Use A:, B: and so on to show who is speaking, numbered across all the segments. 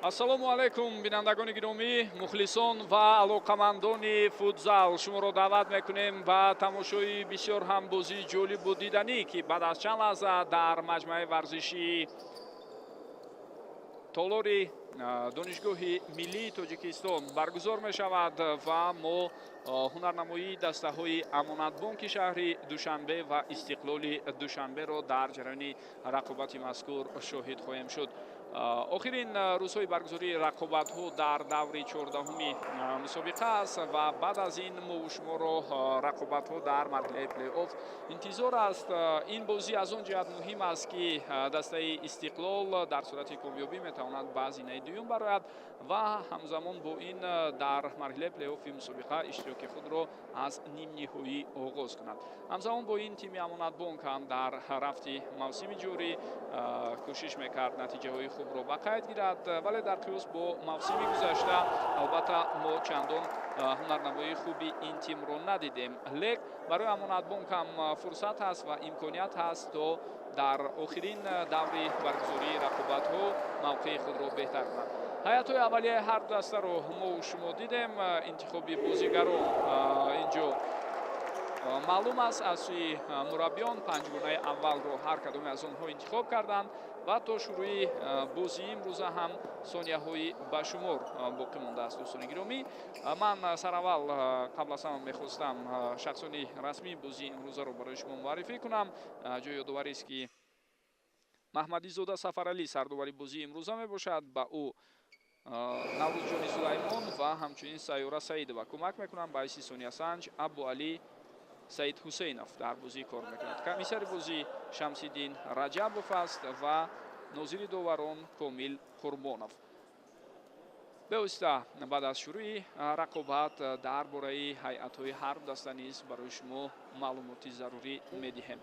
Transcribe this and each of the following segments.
A: ассалому алайкум бинандагони гиромӣ, мухлисон ва алоқамандони футзал. Шуморо даъват мекунем ба тамошои бисёр ҳам бозии ҷолибу диданӣ ки баъд аз чанд лаҳза дар маҷмӯаи варзиши толори донишгоҳи миллии Тоҷикистон баргузор мешавад ва мо ҳунарнамоии дастаҳои амонатбонки шаҳри Душанбе ва Истиқлоли Душанберо дар ҷараёни рақобати мазкур шоҳид хоҳем шуд. охирин рӯзҳои баргузории рақобатҳо дар даври 14-уми мусобиқа аст ва баъд аз ин мову шуморо рақобатҳо дар марҳилаи плей-офф интизор аст. Ин бозӣ аз он ҷиҳат муҳим аст ки дастаи Истиқлол дар сурати комёбӣ метавонад ба зинаи дуюм барояд ва ҳамзамон бо ин дар марҳилаи плей-оффи мусобиқа иштироки худро аз нимниҳоӣ оғоз кунад. ҳамзамон бо ин тими амонатбонк ҳам дар рафти мавсими ҷорӣ кӯшиш мекард натиҷаҳои хубро ба қайд гирад, вале дар қиёс бо мавсими гузашта албатта мо чандон ҳунарнамоии хуби ин тимро надидем. Лек барои амонатбонк ҳам фурсат ҳаст ва имконият ҳаст то дар охирин даври баргузории рақобатҳо мавқеи худро беҳтар кунад. ҳайатҳои аввалияи ҳар дастаро мо шумо дидем. интихоби бозигарон инҷо маълум аст аз сӯи мураббиён панҷгонаи аввалро ҳар кадоме аз онҳо интихоб карданд ва то шурӯи бозии имрӯза ҳам сонияҳои башумор боқӣ мондааст. дӯстони гиромӣ, ман сараввал қабл аз ҳама мехостам шахсони расмии бозии имрӯзаро барои шумо муаррифӣ кунам. ҷои ёдоварист ки маҳмадизода Сафаралӣ сардовари бозии имрӯза мебошад. ба ӯ Наврӯзҷони Сулаймон ва ҳамчунин Сайёра Саидова кӯмак мекунанд. ба ҳайси сониясанҷ Абу Алӣ Саид Ҳусейнов дар бозӣ кор мекунад. комиссари бозӣ Шамсиддин Раҷабов аст ва нозири доварон Комил Қурбонов. бевосита баъд аз шурӯи рақобат дар бораи ҳайатҳои ҳар даста низ барои шумо маълумоти зарурӣ медиҳем.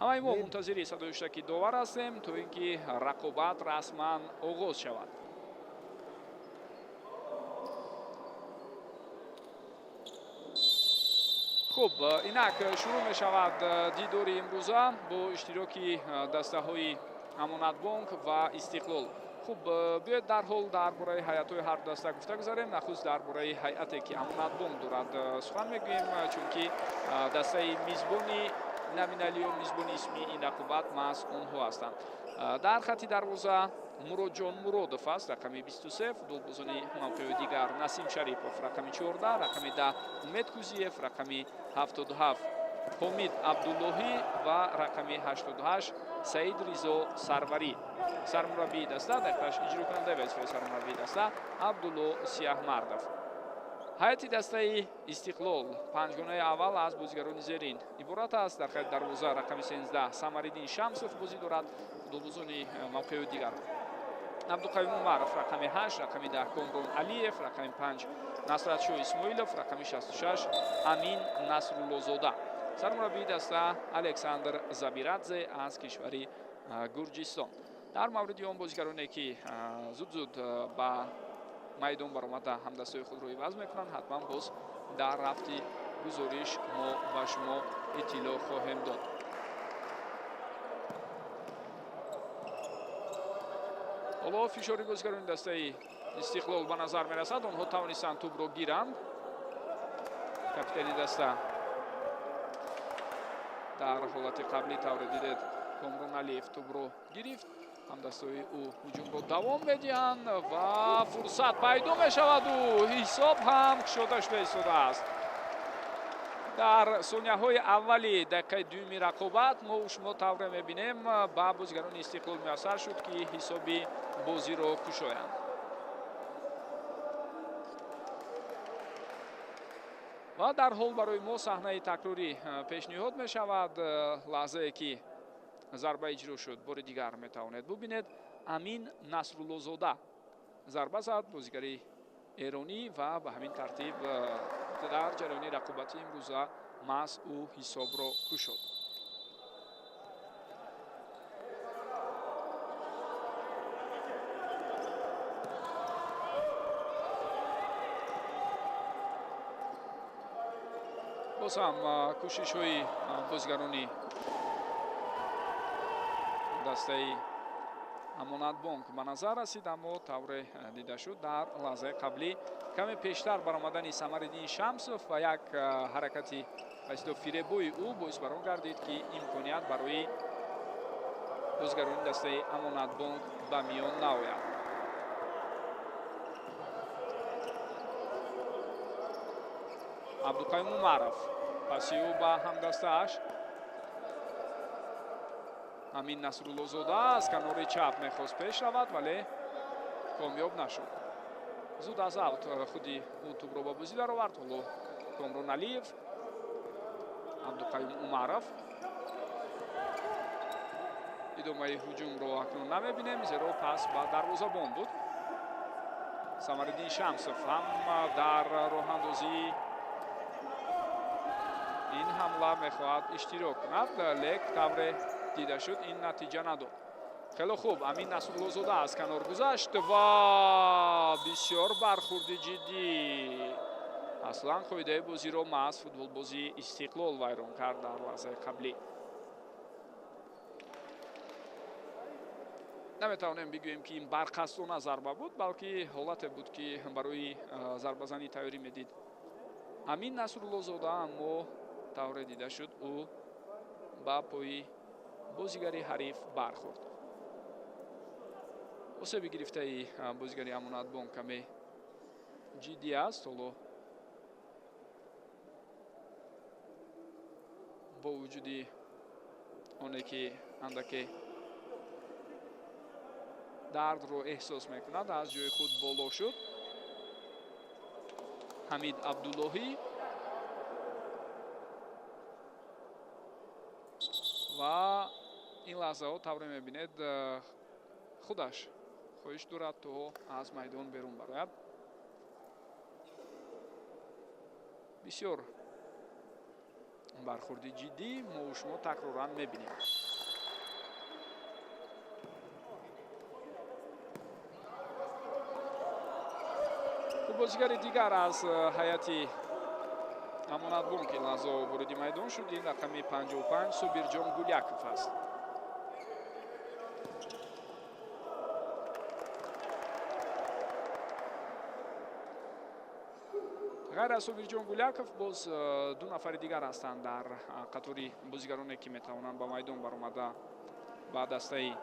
A: ҳамаи мо мунтазири садоиштаки довар ҳастем то ин ки рақобат расман оғоз шавад. хуб, инак шурӯъ мешавад дидори имрӯза бо иштироки дастаҳои амонатбонк ва Истиқлол. хуб, биёед дарҳол дар бораи ҳайатҳои ҳар даста гуфта гузарем. нахуст дар бораи ҳайате ки амонатбонк дорад сухан мегӯем, чунки дастаи мизбони номиналиё мизбони исмии ин рақобат маҳз онҳо ҳастанд. дар хатти дарвоза Муродҷон Муродов аст, рақами 23. футболбозони мавқеи дигар Насим Шарипов, рақами 14, рақами 10 Умед Кузиев, рақами 77 Ҳомид Абдуллоҳӣ ва рақами 88 Саид Ризо Сарварӣ. сармураббии даста дақиқаш иҷрокунандаи вазифаи сармураббии даста Абдулло Сияҳмардов. ҳайати дастаи Истиқлол панҷгонаи аввал аз бозигарони зерин иборат аст. дар хатти дарвоза рақами 13 Самариддин Шамсов бозӣ дорад. футболбозони мавқеи дигар Абдуқавим Умаров, рақами 8, рақами 10 Комрон Алиев, рақами 5 Насратшоҳ Исмоилов, рақами 66 Амин Насруллозода. сармураббии даста Александр Забирадзе аз кишвари Гурҷистон. дар мавриди он бозигароне ки зуд ба майдон баромада ҳамдастаи худро иваз мекунанд, ҳатман боз дар рафти гузориш мо ба шумо иттилоъ хоҳем дод. ҳоло фишори бозигарони дастаи Истиқлол ба назар мерасад. онҳо тавонистанд тӯбро гиранд. капитани даста дар ҳолати қаблӣ тавре дидед Комрон Алиев тӯбро гирифт. ҳамдастои ӯ ҳуҷумро давом медиҳанд ва фурсат пайдо мешавад. ҳисоб ҳам кушода шуда истодааст. дар сонияҳои аввали дақиқаи дуюми рақобат мо шумо тавре мебинем ба бозигарони Истиқлол муяссар шуд ки ҳисоби бозиро кушоянд. ва дар ҳол барои мо саҳнаи такрорӣ пешниҳод мешавад. лаҳзае ки зарба иҷро шуд бори дигар метавонед бубинед. Амин Насруллозода зарба зад, бозигари эронӣ, ва ба ҳамин тартиб дар ҷараёни рақобати имрӯза маҳз ӯ ҳисобро кушод. боз ҳам кӯшишҳои бозигарони дастаи амонатбонк ба назар расид, аммо тавре дида шуд дар лаҳзаи қаблӣ каме пештар баромадани Самариддин Шамсов ва як ҳаракати байсидо фиребӯи ӯ боис бар он гардид ки имконият барои бозгаронии дастаи амонатбонк ба миён наояд. Абдуқайюм Умаров паси ӯ ба ҳамдастааш. Амин Насруллозода аз канори чап мехост пеш равад, вале комёб нашуд. зуд аз авт худи ӯ тӯбро ба бозӣ даровард. ҳоло Комрон Алиев, Абдуқайюм Умаров. идомаи ҳуҷумро акнун намебинем, зеро пас ба дарвозабон буд. Самариддин Шамсов ҳам дар роҳандозӣ ин ҳамла мехоҳад иштирок кунад, лек тавре дида шуд ин натиҷа надод. хело хуб, Амин Насруллозода аз канор гузашт ва бисёр бархурди ҷиддӣ. аслан қоидаи бозиро маҳз футболбози Истиқлол вайрон кард дар лаҳзаи қаблӣ. наметавонем бигӯем ки ин барқасдона зарба буд, балки ҳолате буд ки барои зарбазанӣ тайёрӣ медид Амин Насруллозода, аммо тавре дида шуд ӯ ба пои бозигари ҳариф бархӯрд. осеби гирифтаи бозигари амонатбонк каме ҷиддӣ аст. ҳоло бо вуҷуди оне ки андаке дардро эҳсос мекунад, аз ҷои худ боло шуд. ҳамид Абдуллоҳӣ ва ин лаҳзаҳо тавре мебинед худаш хоҳиш дорад то аз майдон берун барояд. бисёр бархурди ҷиддӣ мо шумо такроран мебинем. бозигари дигар аз ҳайати амонатбонк ин лаҳза вориди майдон шуд. ин рақами 55 Собирҷон Гуляков аст. ғайр аз Собирҷон Гуляков боз ду нафари дигар ҳастанд дар қатори бозигароне ки метавонанд ба майдон баромада ба дастаи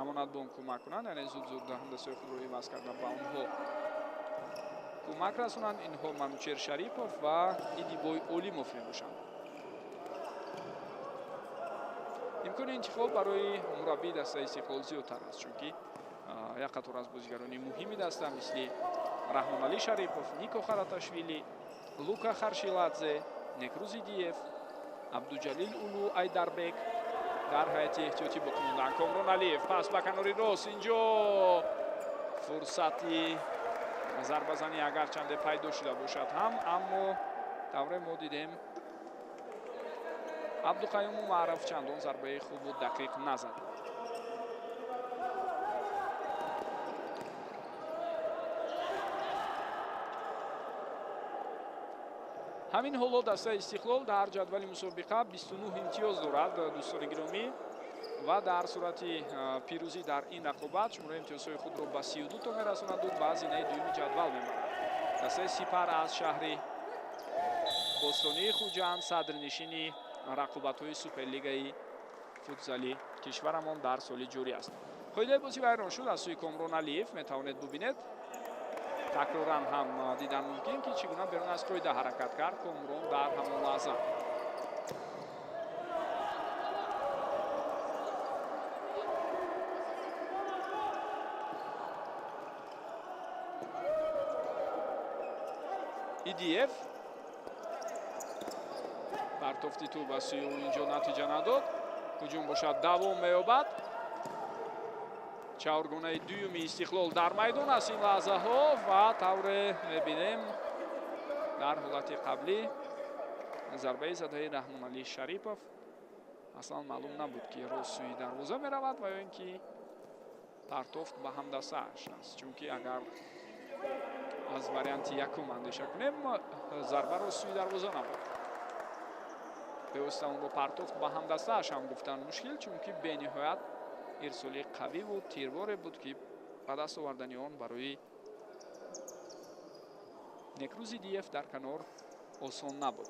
A: амонатбонк кӯмак кунанд, яъне зуд ҳамдастаи худро иваз карда ба онҳо кӯмак расонанд. инҳо Манучер Шарипов ва Идибой Олимов мебошанд. имкони интихоб барои мураббии дастаи Истиқлол зиёдтар аст, чунки як қатор аз бозигарони муҳими даста мисли Раҳмоналӣ Шарипов, Нико Хараташвили, Лука Харшиладзе, Некрузидиев, Абдуҷалил Улу Айдарбек дар ҳайати эҳтиётӣ боқӣ монданд. Комрон Алиев пас ба канори рост, инҷо фурсати зарбазанӣ агарчанде пайдо шуда бошад ҳам, аммо тавре мо дидем Абдуқайюм Умаров чандон зарбаи хубу дақиқ назад. ҳамин ҳоло дастаи Истиқлол дар ҷадвали мусобиқа 29 имтиёз дорад. дӯстони гиромӣ, ва дар сурати пирӯзӣ дар ин рақобат шумораи имтиёзҳои худро ба 32 то мерасонаду ба зинаи дуюми ҷадвал мебарад. дастаи Сипар аз шаҳри бостонии Хуҷанд садрнишини рақобатҳои Суперлигаи футзали кишварамон дар соли ҷорӣ аст. қоидаи бозӣ вайрон шуд аз сӯи Комрон Алиев. метавонед бубинед такроран ҳам дидан мумкин ки чӣ гуна берун аз қоида ҳаракат кард Комрон дар ҳамон лаҳза. Идиев бартофти ту ба сӯи ӯ инҷо натиҷа надод. ҳуҷум бошад давом меёбад. чаҳоргонаи дуюми Истиқлол дар майдон аст ин лаҳзаҳо ва тавре мебинем дар ҳолати қаблӣ зарбаи задаи Раҳмоналӣ Шарипов аслан маълум набуд ки рост сӯи дарвоза меравад ва ё ин ки партофт ба ҳамдастааш аст, чунки агар аз варианти якум андеша кунем зарба рост сӯи дарвоза набуд. бевосита онро партофт ба ҳамдастааш ҳам гуфтан мушкил, чунки бениҳоят ирсоли қавӣ буд, тирборе буд ки ба даст овардани он барои Некруз Идиев дар канор осон набуд.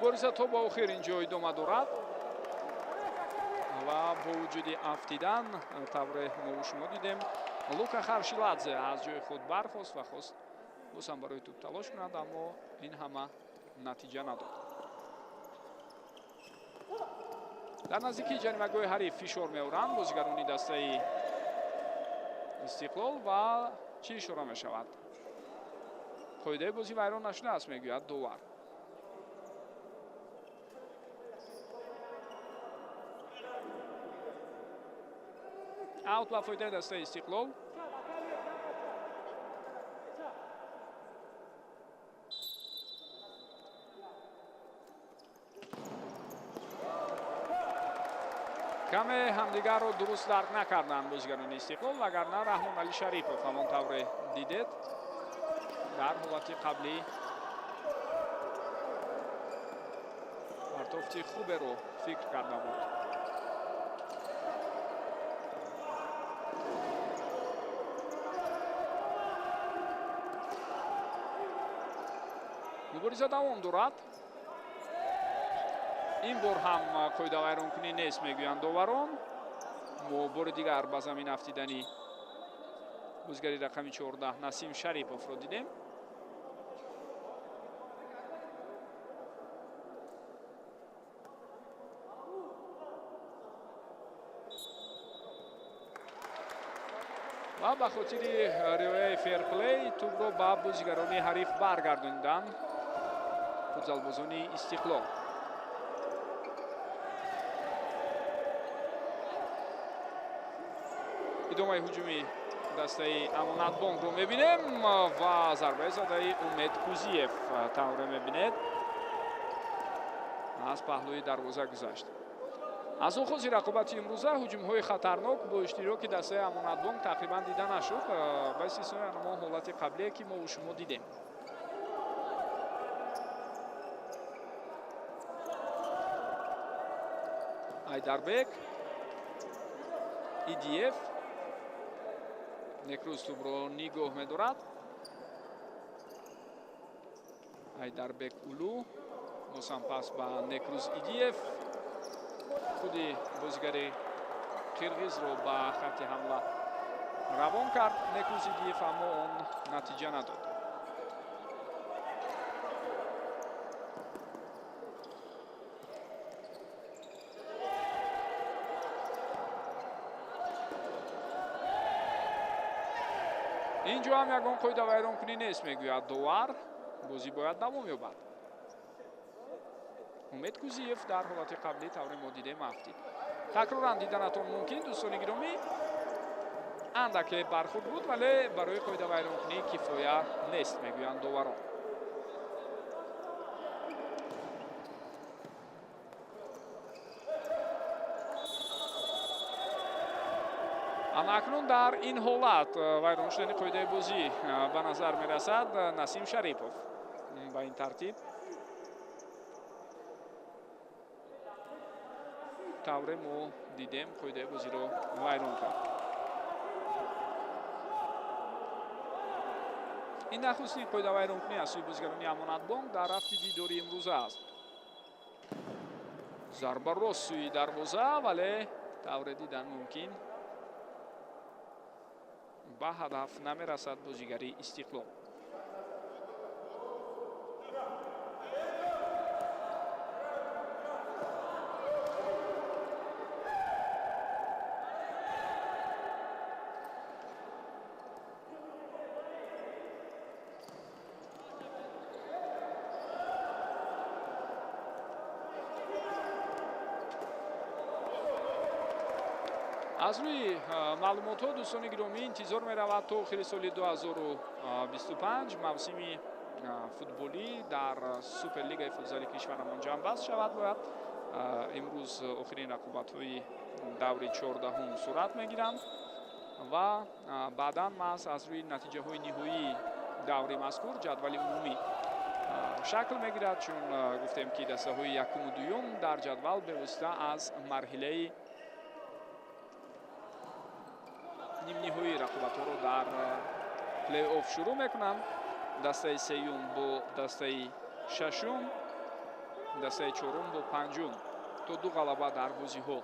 A: мубориза то ба охирин ҷой дома дорад ва бо вуҷуди афтидан тавре мо шумо дидем Лука Харшиладзе аз ҷои худ бархост ва хост бозам барои тӯб талош кунад, аммо ин ҳама натиҷа надод. дар наздикии ҷаримагоҳи ҳариф фишор меоранд бозигарони дастаи Истиқлол ва чӣ ишора мешавад? қоидаи бозӣ вайрон нашудааст, мегӯяд довар. аут ба фоидаи дастаи Истиқлол. каме ҳамдигарро дуруст дарк накарданд бозигарони Истиқлол, вагарна Раҳмон Али Шарипов ҳамон тавре дидед дар ҳолати қаблӣ партофти хуберо фикр карда буд. мубориза давом дорад. ин бор ҳам қоидавайронкунӣ нест, мегӯянд доварон. мо бори дигар ба замин афтидани бозигари рақами 14 Насим Шариповро дидем. ва ба хотири риояи ферплей тӯбро ба бозигарони ҳариф баргардонданд футзалбозони Истиқлол. идомаи ҳуҷуми дастаи Амонатбонкро мебинем ва зарбаи задаи Умед Кузиев тавре мебинед аз паҳлӯи дарвоза гузашт. аз оғози рақобати имрӯза ҳуҷумҳои хатарнок бо иштироки дастаи Амонатбонк тақрибан дида нашуд, ба истиснои ҳамон ҳолати қаблие ки мо шумо дидем. Айдарбек, Идиев, Некруз тӯбро нигоҳ медорад. Айдарбек Улу, бозам пас ба Некруз Идиев. худи бозигари қирғизро ба хатти ҳамла равон кард Некруз Идиев, аммо он натиҷа надод. ин ҷо ҳам ягон қоида вайронкунӣ нест, мегӯяд довар. бозӣ бояд давом ёбад. Умед Кузиев дар ҳолати қаблӣ тавре мо дидем афтид. такроран диданатон мумкин, дӯстони гиромӣ. андаке бархурд буд, вале барои қоида вайронкунӣ кифоя нест, мегӯянд доварон. акнун дар ин ҳолат вайрон шудани қоидаи бозӣ ба назар мерасад Насим Шарипов. ба ин тартиб тавре мо дидем қоидаи бозиро вайрон кард. ин нахустин қоида вайронкунӣ аз сӯи бозигарони Амонатбонк дар рафти дидори имрӯза аст. зарба рост сӯи дарвоза, вале тавре дидан мумкин ба ҳадаф намерасад бозигари Истиқлол. аз рӯи маълумотҳо дӯстони гиромӣ интизор меравад то охири соли 2025 мавсими футболӣ дар суперлигаи футзали кишварамон ҷамъбаст шавад. бояд имрӯз охирин рақобатҳои даври 14 сурат мегиранд ва баъдан маҳз аз рӯи натиҷаҳои ниҳоии даври мазкур ҷадвали умумӣ шакл мегирад, чун гуфтем ки дастаҳои якуму дуюм дар ҷадвал бевосита аз марҳилаи нимниҳоии рақобатҳоро дар плей-офф шурӯъ мекунанд. дастаи сеюм бо дастаи шашум, дастаи чорум бо панҷум то ду ғалаба дар бозиҳо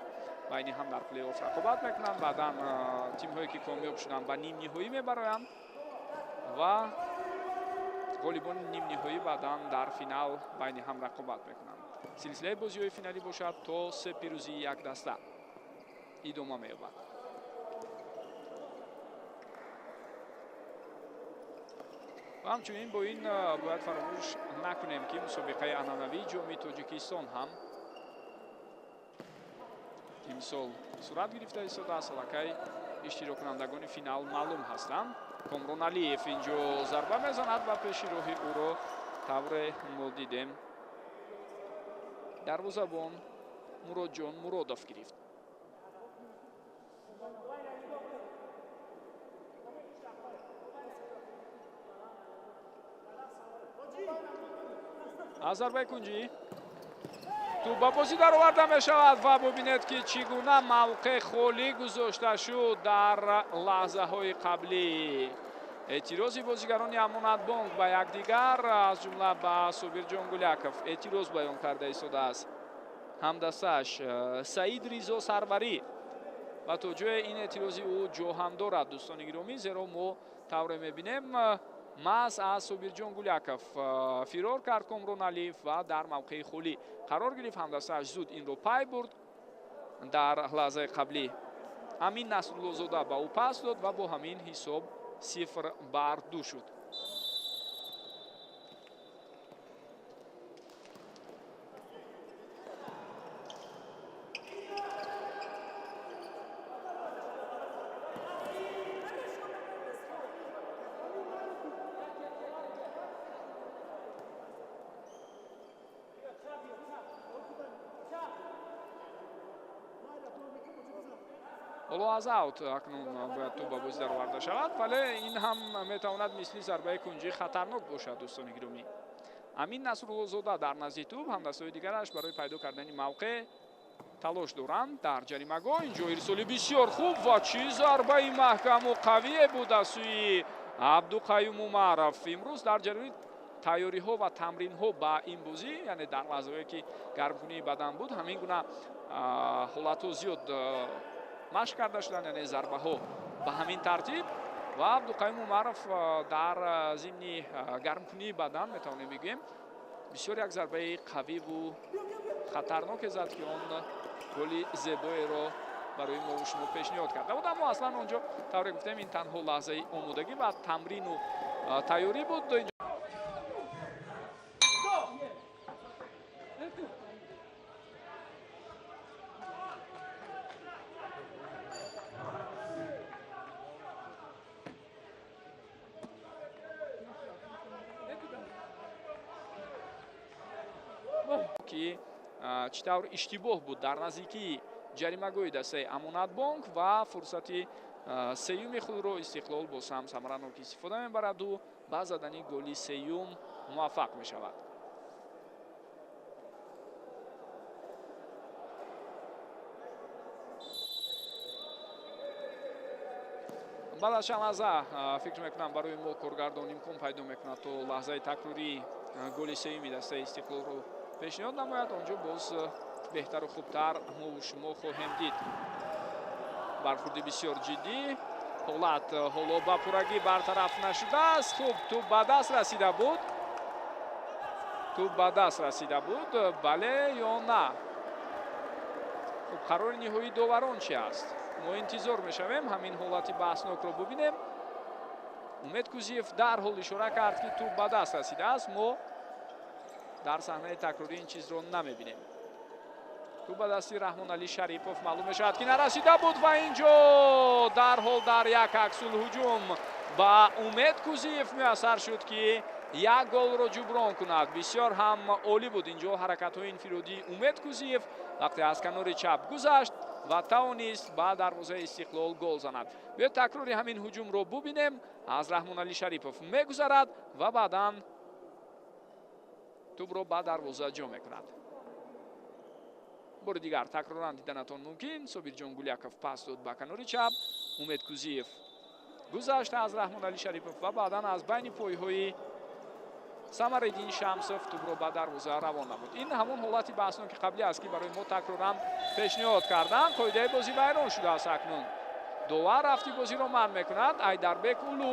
A: байни ҳам дар плей-офф рақобат мекунанд. баъдан тимҳое ки комёб шуданд ба нимниҳоӣ мебароянд ва ғолибони нимниҳоӣ баъдан дар финал байни ҳам рақобат мекунанд. силсилаи бозиҳои финалӣ бошад то се пирӯзии як даста идома меёбад. ва ҳамчунин бо ин бояд фаромӯш накунем ки мусобиқаи анъанавии ҷоми тоҷикистон ҳам имсол сурат гирифта истодааст. аллакай иштироккунандагони финал маълум ҳастанд. комрон алиев инҷо зарба мезанад ва пеши роҳи ӯро тавре мо дидем дарвозабон муродҷон муродов гирифт. аз зарбаи кунҷӣ тӯб ба бозӣ дароварда мешавад ва бубинед ки чӣ гуна мавқеъ холӣ гузошта шуд дар лаҳзаҳои қаблӣ. эътирози бозигарони амонатбонк ба якдигар аз ҷумла ба собирҷон гуляков эътироз баён карда истодааст. ҳамдастааш саид ризо сарварӣ ва то ҷое ин эътирози ӯ ҷо ҳам дорад дӯстони гиромӣ, зеро мо тавре мебинем маҳз аз собирҷон гуляков фирор кард комрон алиев ва дар мавқеи холӣ қарор гирифт. ҳамдастааш зуд инро пай бурд дар лаҳзаи қаблӣ. амин насруллозода ба ӯ пас дод ва бо ҳамин ҳисоб 0-2 шуд. ҳоло аз аут акнун бояд тӯб ба бозӣ дароварда шавад, вале ин ҳам метавонад мисли зарбаи кунҷӣ хатарнок бошад. дӯстони гиромӣ, амин насруллозода дар назди тӯб, ҳамдастаҳои дигараш барои пайдо кардани мавқеъ талош доранд дар ҷаримагоҳ. инҷо ирсоли бисёр хуб ва чӣ зарбаи маҳкаму қавие буд аз сӯи абдуқаюм умаров. имрӯз дар ҷараёни тайёриҳо ва тамринҳо ба ин бозӣ, яъне дар лаҳзаҳое ки гармкунии бадан буд, ҳамин гуна ҳолатҳо зиёд машқ карда шуданд, яъне зарбаҳо ба ҳамин тартиб ва абдуқаюм умаров дар зимни гармкунии бадан метавонем бигӯем бисёр як зарбаи қавиву хатарноке зад ки он голи зебоеро барои мову шумо пешниҳод карда буд. аммо аслан онҷо тавре гуфтем ин танҳо лаҳзаи омодагӣ ва тамрину тайёрӣ буд. ки чӣ тавр иштибоҳ буд дар наздикии ҷаримагоҳи дастаи амонатбонк ва фурсати сеюми худро Истиқлол бо сам самаранок истифода мебараду ба задани голи сеюм муваффақ мешавад. баъд аз чанд лаҳза фикр мекунам барои мо коргардон имкон пайдо мекунад то лаҳзаи такрории голи сеюми дастаи Истиқлолро пешниҳод намояд. онҷо боз беҳтару хубтар мову шумо хоҳем дид. бархурди бисёр ҷиддӣ, ҳолат ҳоло ба пуррагӣ бартараф нашудааст. хуб, тӯб ба даст расида буд, тӯб ба даст расида буд, бале ё на? хуб, қарори ниҳоии доварон чи аст? мо интизор мешавем ҳамин ҳолати баҳснокро бубинем. умед кузиев дарҳол ишора кард ки тӯб ба даст расидааст. мо дар саҳнаи такрорӣ ин чизро намебинем. ту ба дасти Раҳмоналӣ Шарипов маълум мешавад ки нарасида буд ва инҷо дарҳол дар як аксулҳуҷум ба Умед Кузиев муяссар шуд ки як голро ҷуброн кунад. Бисёр ҳам олӣ буд инҷо ҳаракатҳои инфиродии Умед Кузиев вақте аз канори чап гузашт ва тавонист ба дарвозаи Истиқлол гол занад. биёед такрори ҳамин ҳуҷумро бубинем. аз Раҳмоналӣ Шарипов мегузарад ва баъдан тӯбро ба дарвоза ҷо мекунад. бори дигар такроран диданатон мумкин. Собирҷон Гуляков пас дод ба канори чап. Умед Кузиев гузашта аз Раҳмоналӣ Шарипов ва баъдан аз байни пойҳои Самариддин Шамсов тӯбро ба дарвоза равон намуд. ин ҳамон ҳолати баҳсноки қаблӣ аст ки барои мо такроран пешниҳод карданд. қоидаи бозӣ вайрон шудааст акнун. довар рафти бозиро манъ мекунад. Айдарбек Улу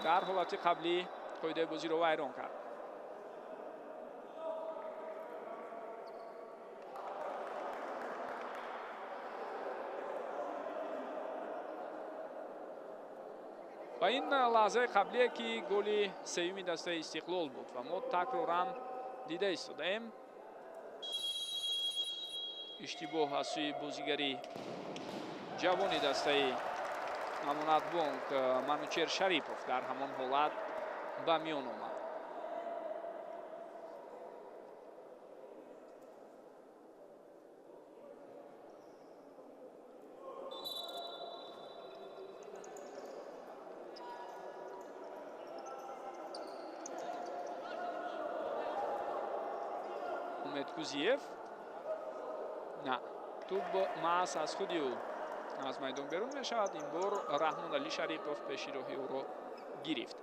A: дар ҳолати қаблӣ қоидаи бозиро вайрон кард. ва ин лаҳзаи қаблие ки голи сеюми дастаи Истиқлол буд ва мо такроран дида истодаем. иштибоҳ аз сӯи бозигари ҷавони дастаи Амонатбонк Манучер Шарипов дар ҳамон ҳолат ба миён омад. Умед Кузиев на тӯб маҳз аз худи ӯ аз майдон берун мешавад. ин бор Раҳмоналӣ Шарипов пеши роҳи ӯро гирифт.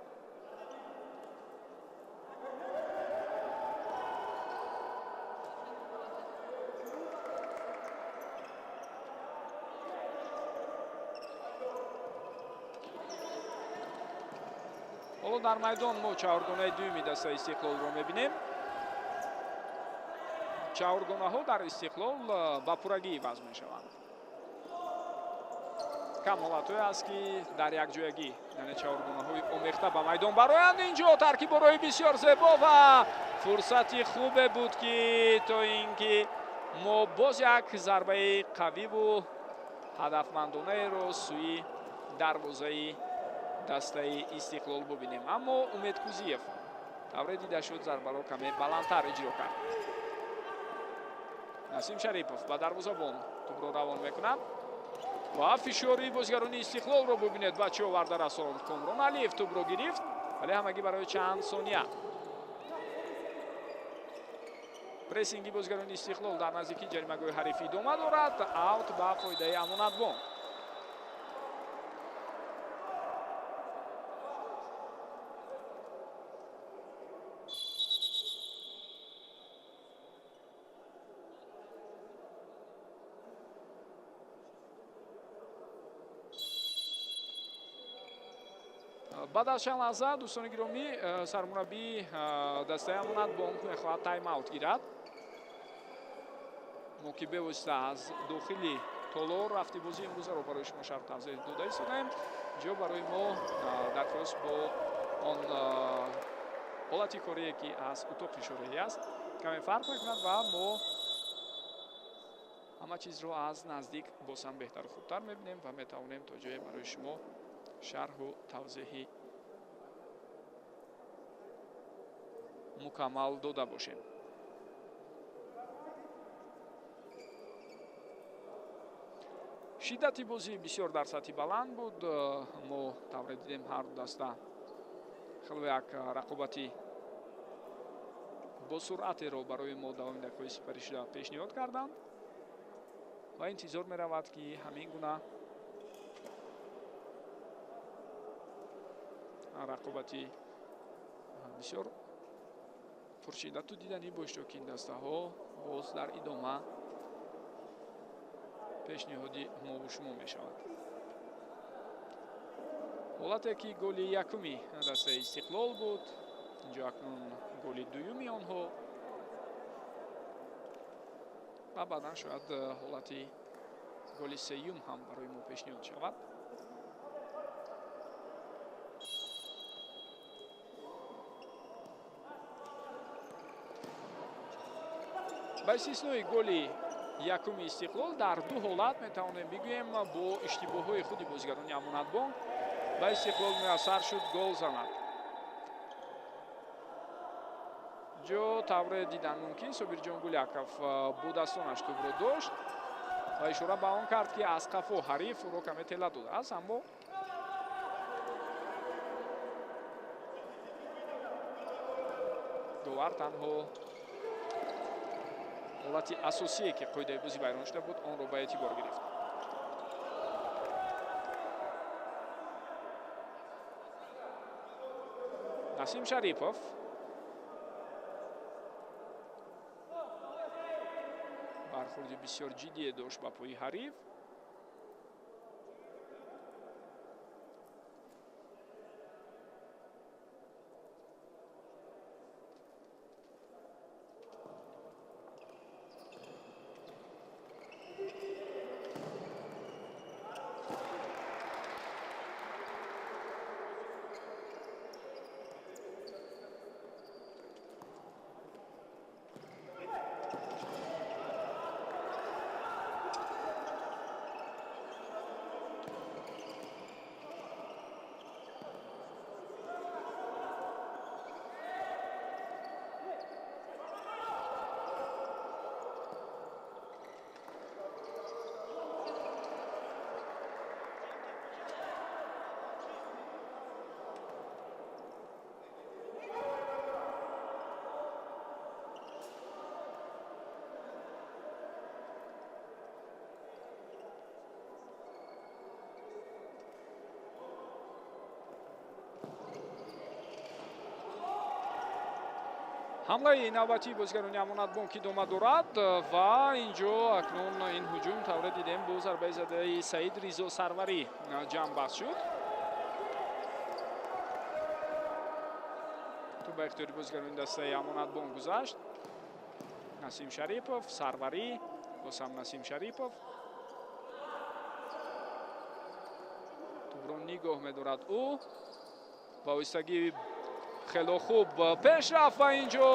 A: ҳоло дар майдон мо чаҳоргонаи дуюми дастаи Истиқлолро мебинем. чаҳоргонаҳо дар Истиқлол ба пуррагӣ вазъ мешаванд. кам ҳолатҳое аст ки дар якҷоягӣ яъне чаҳоргонаҳои омехта ба майдон бароянд. инҷо таркибборои бисёр зебо ва фурсати хубе буд ки то ин ки мо боз як зарбаи қавиву ҳадафмандонаеро сӯи дарвозаи дастаи Истиқлол бубинем. аммо Умед Кузиев тавре дида шуд зарбаро каме баландтар иҷро кард. Насим Шарипов ба дарвозабон тӯбро равон мекунад ва фишори бозигарони Истиқлолро бубинед. ба чӣ оварда расонд. Комрон Алиев тӯбро гирифт вале ҳамагӣ барои чанд сония. прессинги бозигарони Истиқлол дар наздикии ҷаримагоҳи ҳариф идома дорад. аут ба фоидаи Амонатбонк. баъд аз чанд лаҳза дӯстони гиромӣ сармураббии дастаи Амонатбонк мехоҳад тайм-аут гирад. мо ки бевосита аз дохили толор рафти бозии имрӯзаро барои шумо шарҳ тавзеҳ дода истодаем. ҷо барои мо дархост бо он ҳолати корие ки аз утоқи шораӣ аст каме фарқ мекунад ва мо ҳама чизро аз наздик боз ҳам беҳтару хубтар мебинем ва метавонем то ҷое барои шумо шарҳу тавзеҳи мукаммал дода бошем. шиддати бозӣ бисёр дар сатҳи баланд буд. мо тавре дидем ҳар ду даста хеле як рақобати бо суръатеро барои мо давоми дақиқаҳои сипаришуда пешниҳод карданд ва интизор меравад ки ҳамин гуна рақобати бисёр пуршиддату диданӣ бо иштироки ин дастаҳо боз дар идома пешниҳоди мову шумо мешавад. ҳолате ки голи якуми дастаи Истиқлол буд. инҷо акнун голи дуюми онҳо ва баъдан шояд ҳолати голи сеюм ҳам барои мо пешниҳод шавад. ба истиснои голи якуми Истиқлол дар ду ҳолат метавонем бигӯем бо иштибоҳҳои худи бозигарони Амонатбонк ба Истиқлол муяссар шуд гол занад. ҷо тавре дидан мумкин Собирҷон Гуляков бо дастонаш тӯбро дошт ва ишора ба он кард ки аз қафо ҳариф ӯро каме тела додааст, аммо довар танҳо ҳолати асосие ки қоидаи бозӣ байрон шуда буд онро ба эътибор гирифт. Насим Шарипов бархурди бисёр ҷиддие дошт ба пои ҳариф. ҳамлаи навбатии бозигарони Амонатбонк идома дорад ва инҷо акнун ин ҳуҷум тавре дидем бо зарбаи задаи Саид Ризо Сарварӣ ҷамъбаст шуд. ту ба ихтиёри бозигарони дастаи Амонатбонк гузашт. Насим Шарипов, Сарварӣ, бозам Насим Шарипов. тубро нигоҳ медорад ӯ ба оҳистагӣ хело хуб пешрафт ва инҷо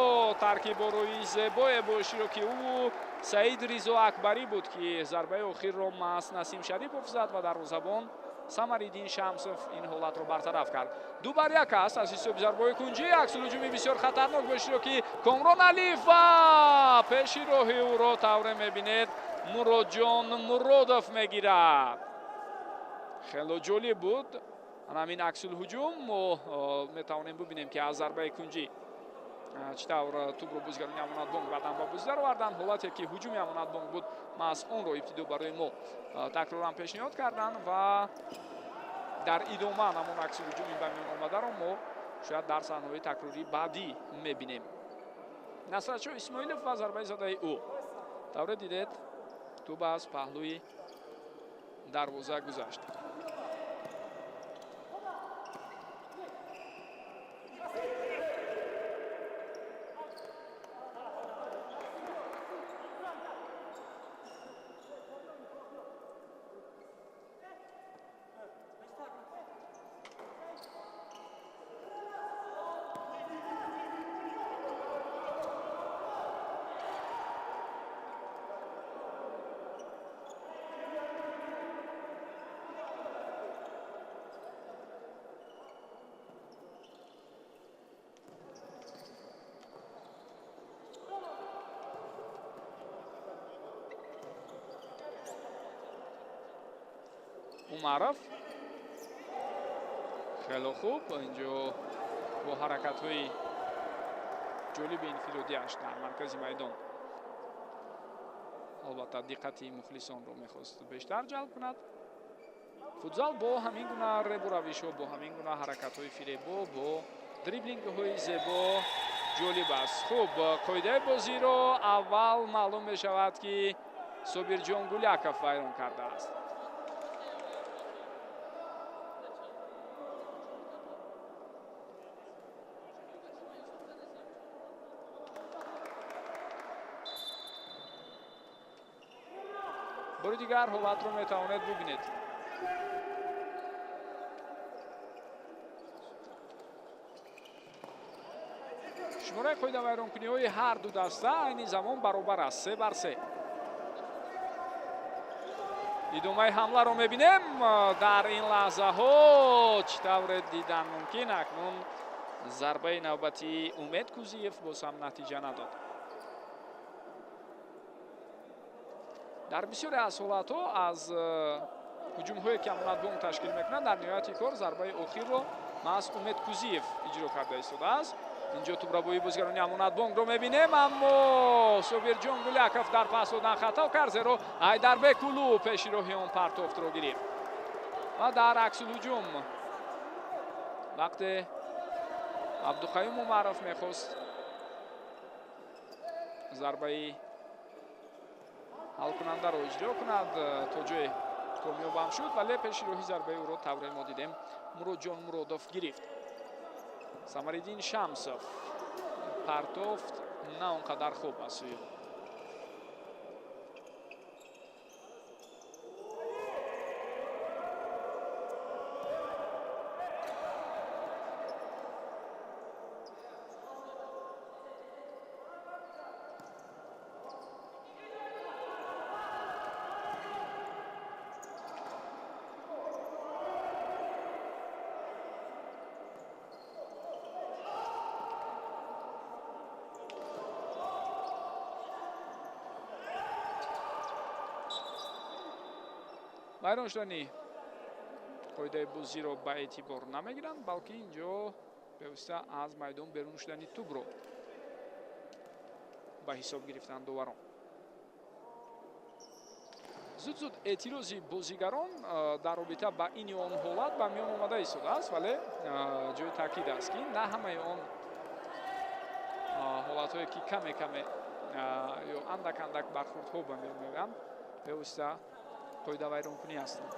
A: таркиборои зебое бо иштироки ӯ Саид Ризо Акбарӣ буд ки зарбаи охирро маст Насим Шарипов зад ва дарвозабон Самариддин Шамсов ин ҳолатро бартараф кард. 2-1 аст аз ҳисоби зарбаҳои кунҷӣ. аксулҳуҷуми бисёр хатарнок бо иштироки Комрон Алиев ва пеши роҳи ӯро тавре мебинед Муродҷон Муродов мегирад. хело ҷолиб буд ҳамин аксулҳуҷум. мо метавонем бубинем ки аз зарбаи кунҷӣ чӣ тавр тӯбро бозигарони Амонатбонк баъдан ба бозӣ дароварданд. ҳолате ки ҳуҷуми Амонатбонк буд маҳз онро ибтидо барои мо такроран пешниҳод карданд ва дар идома ҳамон аксулҳуҷуми ба миён омадаро мо шояд дар саҳнаҳои такрории баъдӣ мебинем. Насратшоҳ Исмоилов ва зарбаи задаи ӯ тавре дидед тӯб аз паҳлӯи дарвоза гузашт. Умаров хело хуб инҷо бо ҳаракатҳои ҷолиби инфиродиаш дар маркази майдон албатта диққати мухлисонро мехост бештар ҷалб кунад. футзал бо ҳамин гуна ребу равишҳо, бо ҳамин гуна ҳаракатҳои фиребо, бо дриблингҳои зебо ҷолиб аст. хуб қоидаи бозиро аввал маълум мешавад ки Собирҷон Гуляков вайрон кардааст. бори дигар ҳолатро метавонед бубинед. шумораи қоидавайронкуниҳои ҳар ду даста айни замон баробар аст 3-3. идомаи ҳамларо мебинем дар ин лаҳзаҳо. чӣ тавре дидан мумкин? акнун зарбаи навбати Умед Кузиев боз ҳам натиҷа надод. дар бисёре аз ҳолатҳо аз ҳуҷумҳое ки Амонатбонк ташкил мекунад дар ниҳояти кор зарбаи охирро маҳз Умед Кузиев иҷро карда истодааст. инҷо тубрабои бозигарони Амонатбонкро мебинем, аммо Собирҷон Гуляков дар пас додан хато кард, зеро Айдарбек Улу пеши роҳи он партофтро гирифт ва дар аксулҳуҷум вақте Абдуқаюм Умаров мехост зарбаи ҳалкунандаро иҷро кунад, то ҷое комёбам шуд, вале пеши роҳи зарбаи ӯро тавре мо дидем Муродҷон Муродов гирифт. Самариддин Шамсов партофт на он қадар хуб аз сӯи ӯ. майдоншуданӣ қоидаи бозиро ба эътибор намегиранд, балки инҷо бевосита аз майдон берун шудани тӯбро ба ҳисоб гирифтанд доварон. зуд эътирози бозигарон дар робита ба ини он ҳолат ба миён омада истодааст, вале ҷои таъкид аст ки на ҳамаи он ҳолатҳое ки каме ё андак бархурдҳо ба миён меоянд бевосита қоидавайронкунӣ ҳастанд.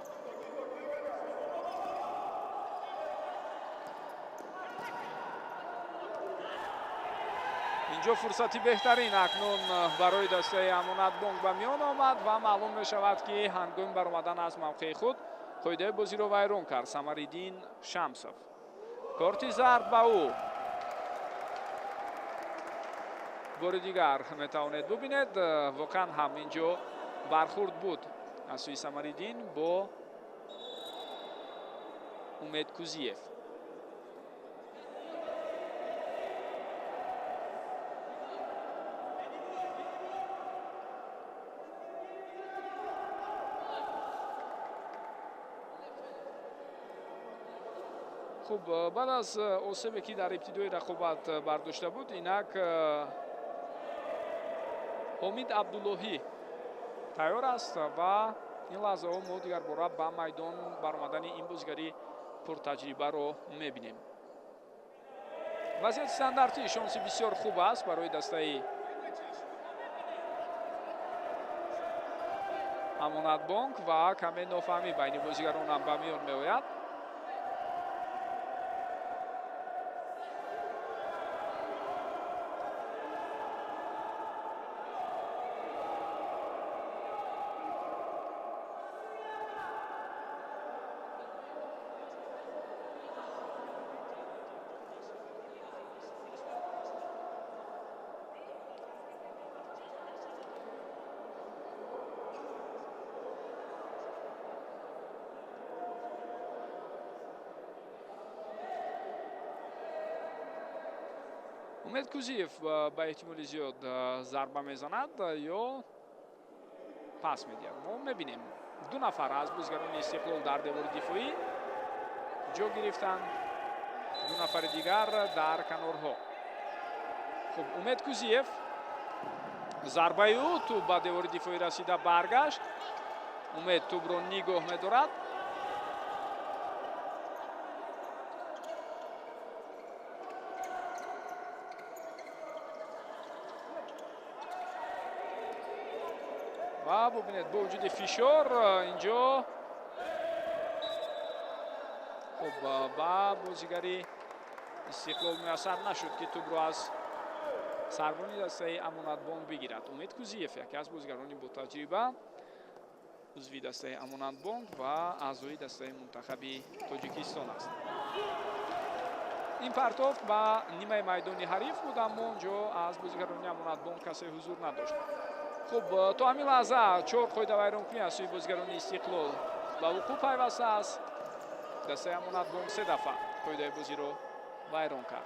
A: инҷо фурсати беҳтарин акнун барои дастаи Амонатбонк ба миён омад ва маълум мешавад ки ҳангоми баромадан аз мавқеи худ қоидаи бозиро вайрон кард Самариддин Шамсов. корти зарб ба ӯ. бори дигар метавонед бубинед, воқеан ҳам инҷо бархурд буд аз сӯи Самариддин бо Умед Кузиев. хуб, баъд аз осебе ки дар ибтидои рақобат бардошта буд, инак Ҳомид Абдуллоҳӣ тайёр аст ва ин лаҳзаҳо мо дигар бора ба майдон баромадани ин бозигари пуртаҷрибаро мебинем. вазъияти стандартӣ шонси бисёр хуб аст барои дастаи Амонатбонк ва каме нофаҳмӣ байни бозигаронам ба миён меояд. Умед Кузиев ба эҳтимоли зиёд зарба мезанад ё пас медиҳад. мо мебинем ду нафар аз бозигарони Истиқлол дар девори дифоӣ ҷо гирифтанд, ду нафари дигар дар канорҳо. хуб, Умед Кузиев зарбаи ӯ тӯб ба девори дифоӣ расида баргашт. Умед тӯбро нигоҳ медорад. ва бубинед бо вуҷуди фишор инҷо хуб ба бозигари Истиқлол муяссар нашуд ки тӯбро аз сарбони дастаи Амонатбонк бигирад. Умед Кузиев яке аз бозигарони ботаҷриба, узви дастаи Амонатбонк ва аъзои дастаи мунтахаби Тоҷикистон аст. این پرتاب با نیمه میدانی حریف بود، اما اونجا از بازیگران امانتبانک کسی حضور نداشت. خب تا همین لحظه 4 خود ویران کنی از سوی بازیگران استقلال با وقوع پیوسته است. دسته امانتبانک 3 دفعه خود بازی رو ویران کرد.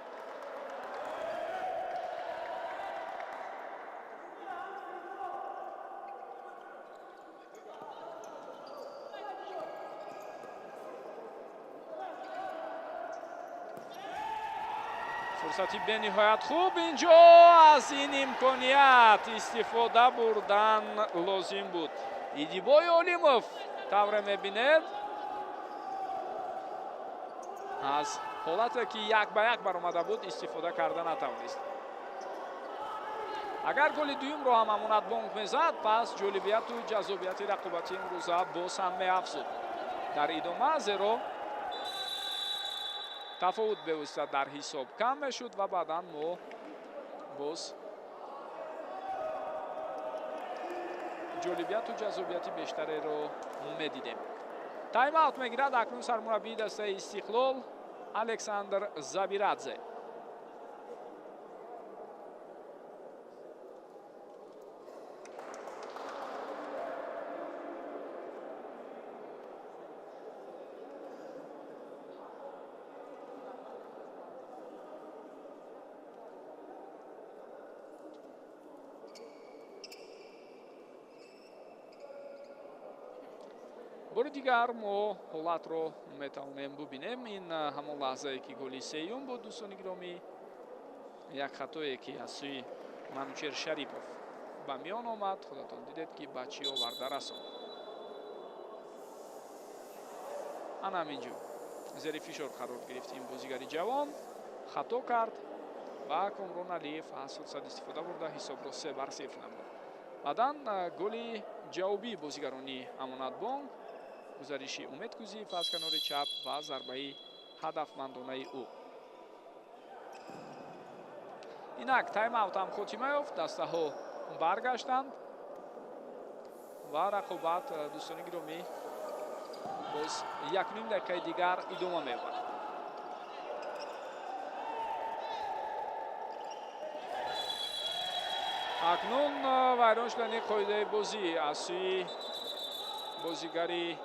A: فرصتی به نهایت خوب اینجا از این امکانیت استفاده بردن لازم بود. ایدیبای اولیموف طور میبیند از حالتی که 1 به 1 برآمده بود استفاده کرده نتوانست. اگر گل دوم رو هم امانتبانک میزد پس جالبیت و جذابیت رقابتی امروزه باز هم میافزود. در ادامه 0 تفاوت به در حساب کم میشد و بعدا ما باز جالبیت و جذابیت بیشتری رو میدیدیم. تایم اوت میگیرد اکنون سرمربی دسته استقلال الکساندر زابیرادزه. بار دیگر ما حالت رو میتوانیم ببینیم. این همان لحظه که گلی سیوم بود دوستان گرامی، یک خطایی که از سوی منوچهر شریپوف به میان آمد. خودتان دیدید که بچی آورده رساند. انا همینجا زیر فشار قرار گرفت این بازیگری جوان، خطا کرد و کامران علیف از فرصت استفاده برده حساب را 3 بر 0 نمود. بعداً گل جوابی بازیگرانی امانتبانک، گزارشی امید کوزیف از کنار چپ و ضربه هدفمندانه او. اینک تایم اوت هم خاتمه یافت، دسته ها برگشتند و رقابت دوستان گرامی باز 1.5 دقیقه دیگر ادامه می‌یابد. اکنون ویران شدن قاعده بازی از سوی بازیگری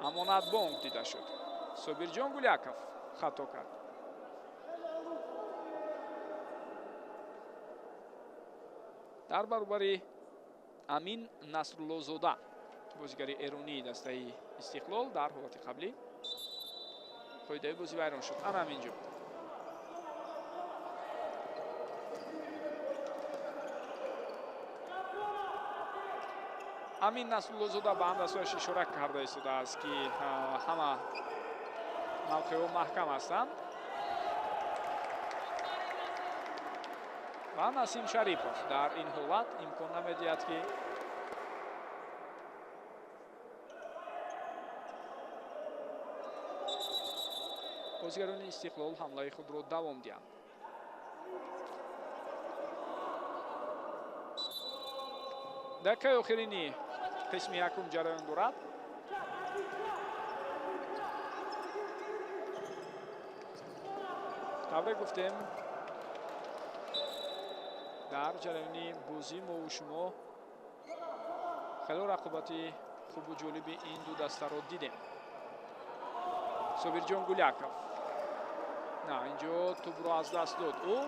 A: امانتبانک دیده شد. صابرجان گلیاکوف خطا کرد. در برابر امین نصرالله‌زاده بازیگری ایرانی دسته استقلال در حالت قبلی قاعده بازی ویران شد. انا همینجا امین نصرالله‌زاده به همدستایش اشاره کرده ایستاده است که همه موقع ها محکم هستند و نسیم شریپوف در این حالت امکان نمیدهد که بازیگران استقلال حمله خود را دوام دهند. دقیقه آخرینی قسم یکم جریان دارد. طبعا گفتیم در جریان بازی ما و شما خیلی رقابتی خوب و جالب این دو دسته را دیدیم. صابرجان گلیاکوف نه اینجا توپ را از دست داد. او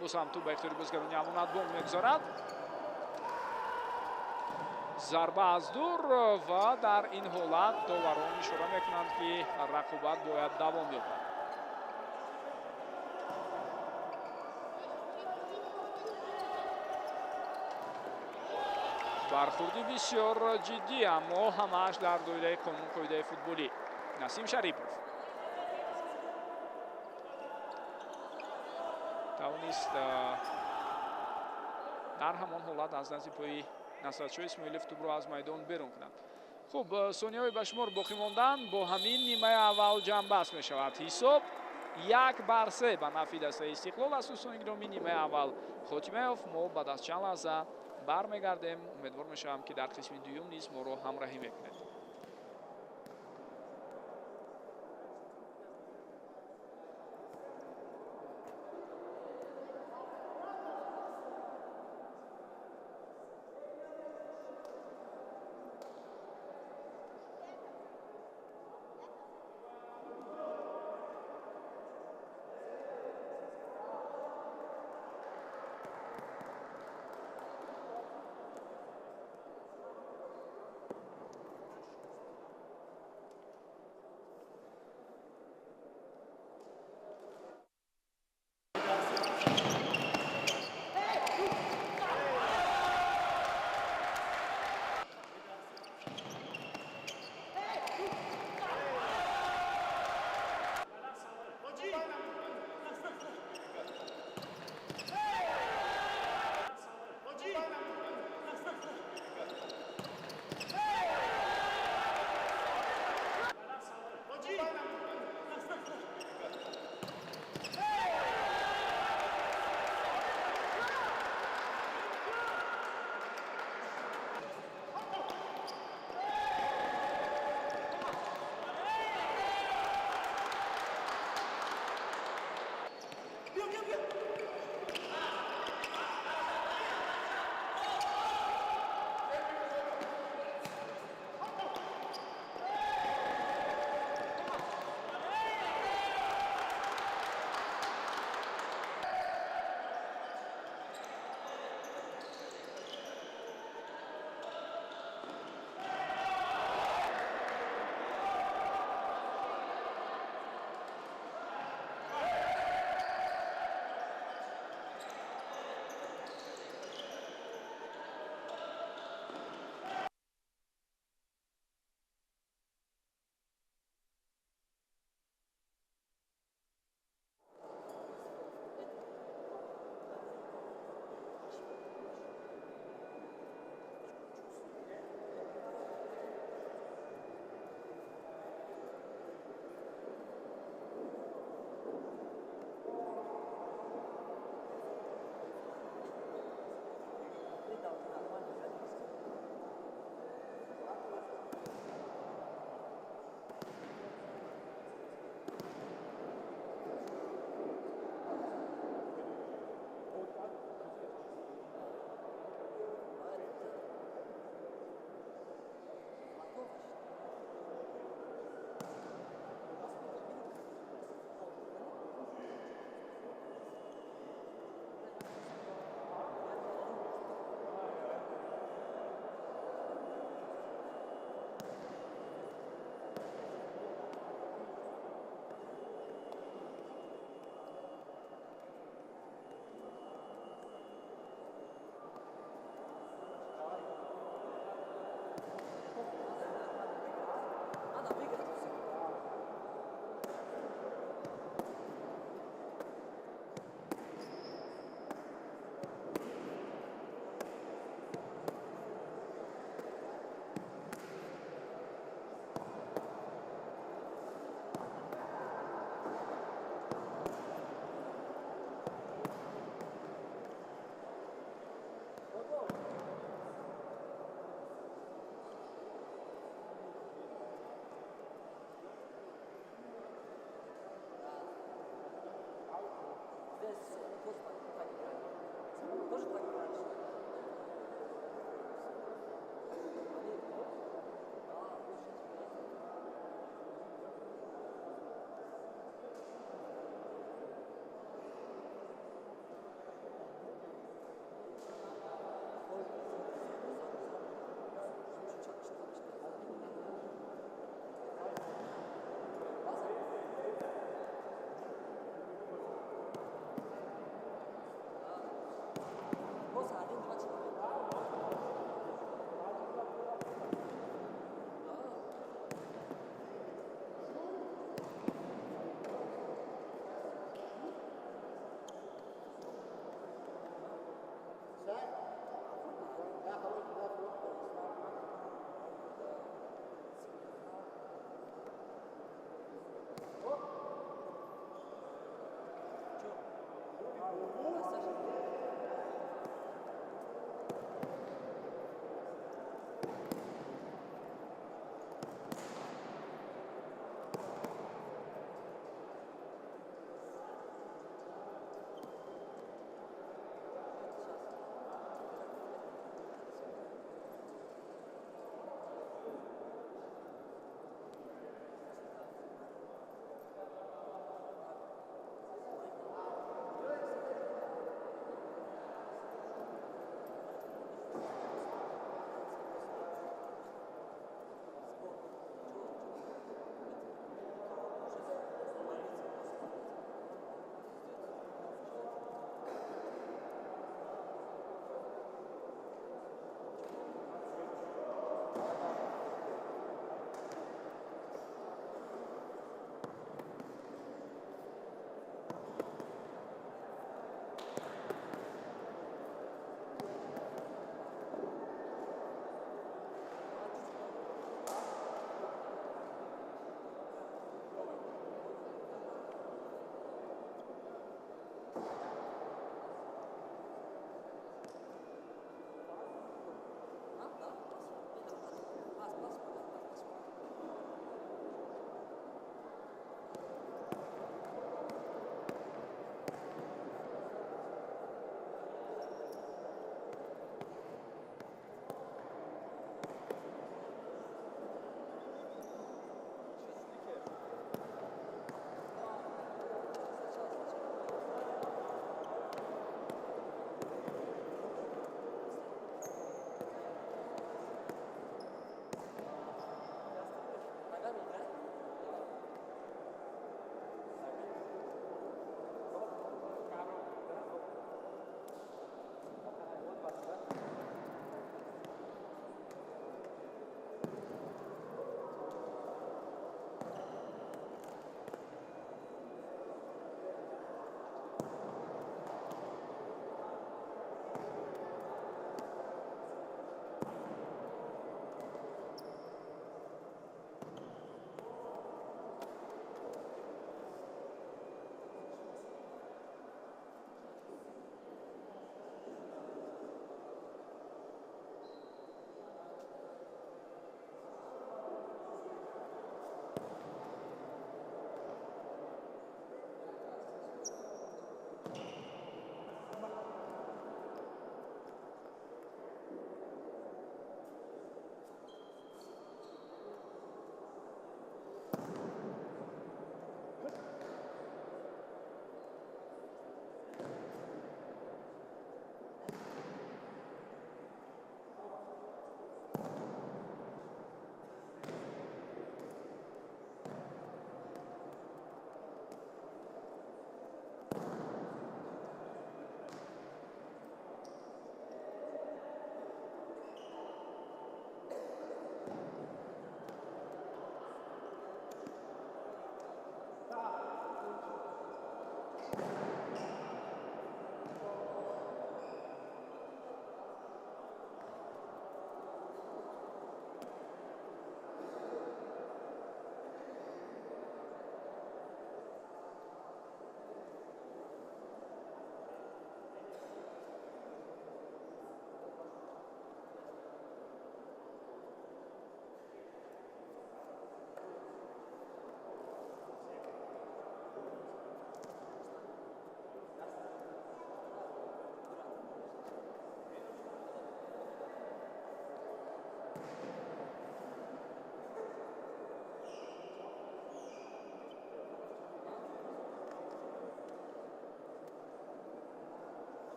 A: باز هم توپ به اختیار بازیگران امانتبانک میگذارد. ضربه از دور و در این حالت داوران اشاره میکنند که رقابت باید دوام یابد. برخوردی بسیار جدی اما همش در دایره قانون قاعده فوتبالی. نسیم شریپوف توانست در همان حالت از نزد پای نصرتشاه اسماعیلوف توپ را از میدان بیرون کنند. خوب ثانیه‌های به شمار باقی ماندن. با همین نیمه اول جمع بست می شود. حساب 1 بر 3 به نفع دسته استقلال است. دوستان گرامی نیمه اول خاتمه یافت. ما بعد از چند لحظه برمیگردیم. امیدوار میشم که در قسم دوم نیز ما را همراهی میکنید.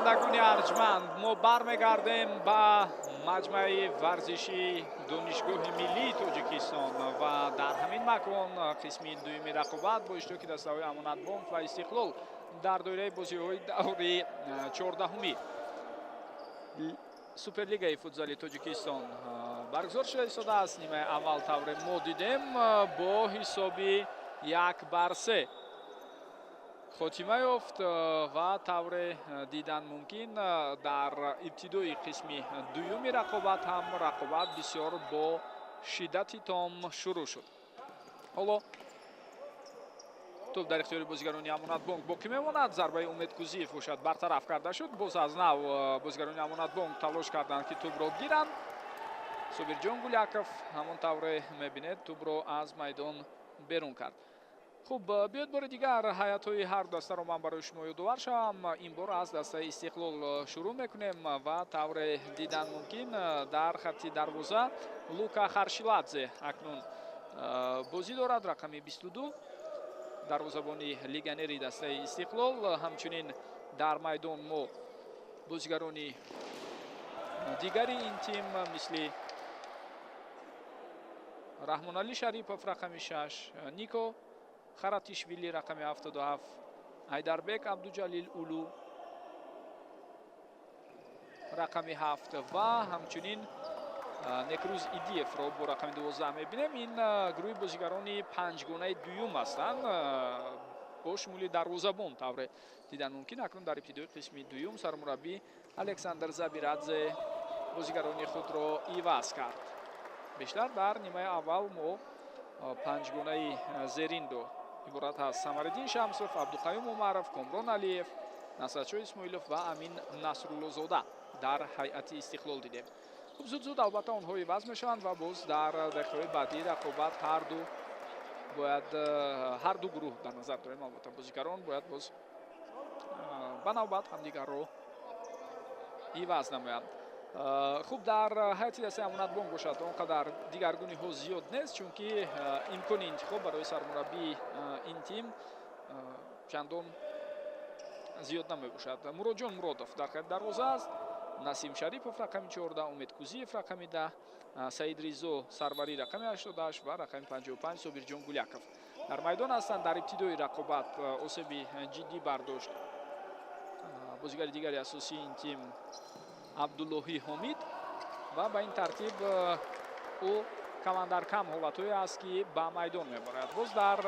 A: шунавандагони арҷманд, мо бармегардем ба маҷмаи варзиши донишгоҳи миллии Тоҷикистон ва дар ҳамин макон қисми дуюми рақобат бо иштироки дастаҳои Амонатбонк ва Истиқлол дар доираи бозиҳои даври 14-уми Суперлигаи футзали Тоҷикистон баргузор шуда истодааст. Нимаи аввал тавре мо дидем бо ҳисоби 1-3 хотима ёфт ва тавре дидан мумкин дар ибтидои қисми дуюми рақобат ҳам рақобат бисёр бо шиддати том шурӯъ шуд. ҳоло топ дар ихтиёри бозигарони Амонатбонк боқӣ мемонад. Зарбаи Умед Кузиев бошад бартараф карда шуд. Боз аз нав бозигарони Амонатбонк талош карданд ки тӯбро гиранд. Собирҷон Гуляков ҳамон тавре мебинед тӯбро аз майдон берун кард. хуб, биёед бори дигар ҳайатҳои ҳар дастаро ман барои шумо ёдовар шавам. ин бор аз дастаи Истиқлол шурӯъ мекунем ва тавре дидан мумкин дар хатти дарвоза Лука Харшиладзе акнун бозӣ дорад. рақами 22 дарвозабони легионери дастаи Истиқлол. ҳамчунин дар майдон мо бозигарони дигари ин тим мисли Раҳмоналӣ Шарипов рақами 6, Нико Харатишвили рақами 77, Айдарбек Абдуҷалил Улу рақами 7 ва ҳамчунин Некрӯз Идиевро бо рақами 12 мебинем. ин гурӯҳи бозигарони панҷгонаи дуюм ҳастанд бо шумули дарвозабон тавре дидан мумкин. акнун дар ибтидои қисми дуюм сармураббӣ Александр Забирадзе бозигарони худро иваз кард. бештар дар нимаи аввал мо панҷгонаи зериндо иборат аст. Самариддин Шамсов, Абдуқаюм Умаров, Комрон Алиев, Насратшоҳ Исмоилов ва Амин Насруллозода дар ҳайати Истиқлол дидем. хуб, зуд албатта онҳо иваз мешаванд ва боз дар дақиқаҳои баъдии рақобат ҳар ду гурӯҳ дар назар дорем. албатта бозигарон бояд боз ба навбат ҳамдигарро иваз намоянд. хуб, дар ҳайати дастаи Амонатбонк бошад он қадар дигаргуниҳо зиёд нест, чунки имкони интихоб барои сармураббии ин тим чандон зиёд намебошад. Муродҷон Муродов дар хати дарвоза аст. Насим Шарипов рақами 14, Умед Кузиев рақами 10, Саид Ризо Сарварӣ рақами 88 ва рақами 55 Собирҷон Гуляков дар майдон ҳастанд. дар ибтидои рақобат осеби ҷиддӣ бардошт бозигари дигари асосии ин тим Абдуллоҳи Ҳомид ва ба ин тартиб ӯ камандар кам ҳолатҳое аст ки ба майдон меборад. боз дар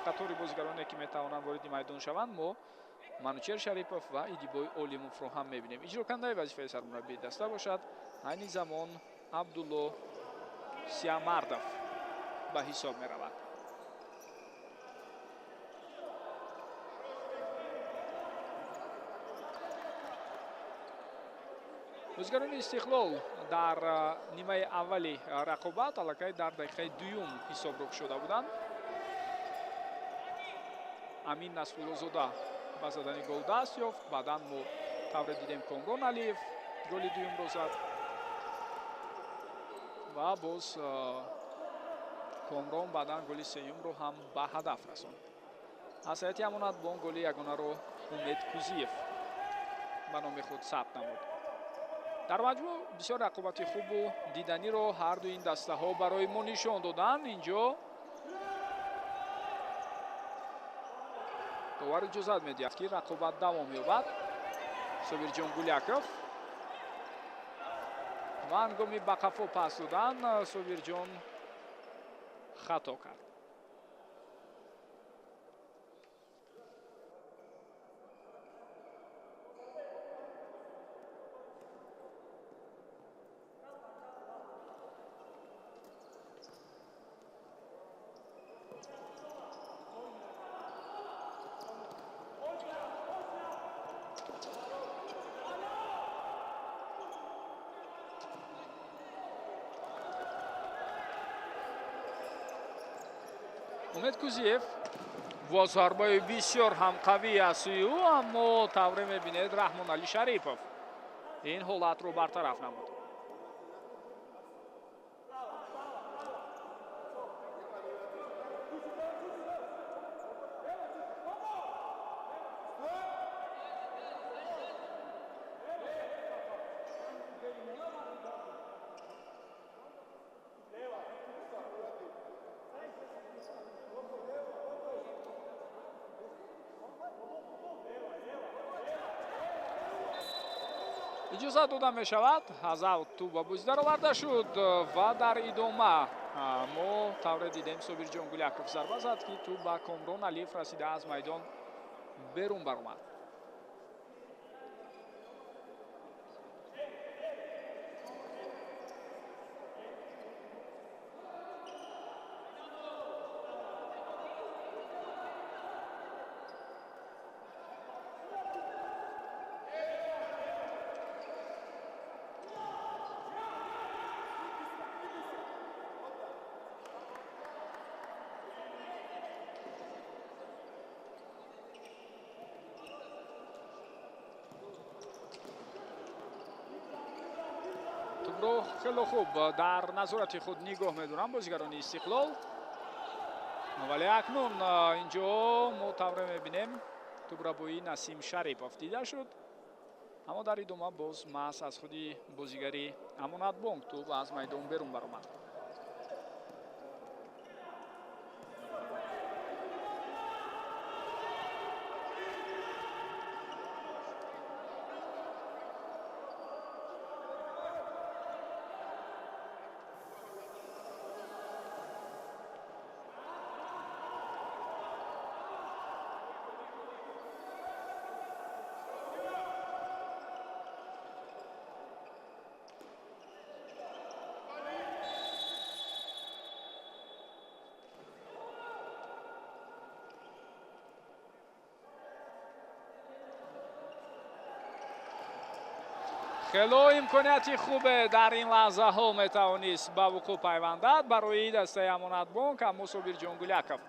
A: қатори бозигароне ки метавонанд вориди майдон шаванд мо Манучер Шарипов ва Идибой Олимовро ҳам мебинем. иҷрокунандаи вазифаи сармураббии даста бошад айни замон Абдулло Сиамардов ба ҳисоб меравад. бозигарони Истиқлол дар нимаи аввали рақобат аллакай дар дақиқаи дуюм ҳисобро кушода буданд. Амин Насруллозода ба задани гол даст ёфт. баъдан мо тавре дидем Комрон Алиев голи дуюмро зад ва боз Комрон баъдан голи сеюмро ҳам ба ҳадаф расонд. аз ҳайати Амонатбонк голи ягонаро Умед Кузиев ба номи худ сабт намуд. дар маҷмӯъ бисёр рақобати хубу диданиро ҳар ду ин дастаҳо барои мо нишон доданд. инҷо довар иҷозат медиҳад ки рақобат давом ёбад. Собирҷон Гуляков ва ҳангоми ба қафо пас додан Собирҷон хато кард. Умед Кузиев бо зарбаи бисёр ҳам қавӣ аз сӯи ӯ, аммо тавре мебинед Раҳмоналӣ Шарипов ин ҳолатро бартараф намуд. иҷозат дода мешавад. аз аут тӯб ба бозӣ дароварда шуд ва дар идома мо тавре дидем Собирҷон Гуляков зарба зад ки тӯб ба Комрон Алиев расида аз майдон берун баромад. خیلی خوب در نظارت خود نگاه می‌دارم بازیگران استقلال، ولی اکنون اینجا ما طوره می‌بینیم توبرابویی نسیم شریف افتیده شد، اما در ادامه باز ماس از خودی بازیگری امانت بانک توپ از میدان بیرون برآمد. خیلی امکانیتی خوبه در این لحظه ها میتوانست به وقوع پیوندد برای دسته امانت بانک، اما صابرجان گلیکوف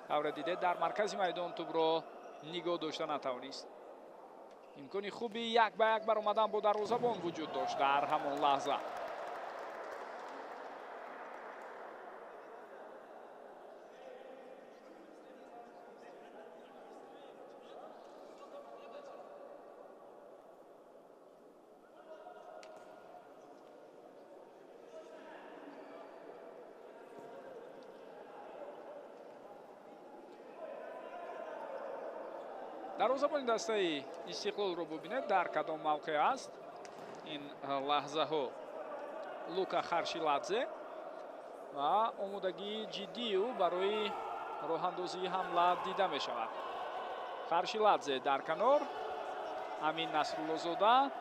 A: طور دیده در مرکز میدان توپ را نگاه داشته نتوانست. امکانی خوبی یک به یک برآمدن با دروازه‌بان وجود داشت در همان لحظه. دروازه‌بان دسته استقلال رو ببینید در کدام موقع است این لحظه ها. لوکا خرشیلادزه و آمادگی جدی او برای راه اندازی حمله دیده می شود. خرشیلادزه در کنار، امین نصرالله‌زاده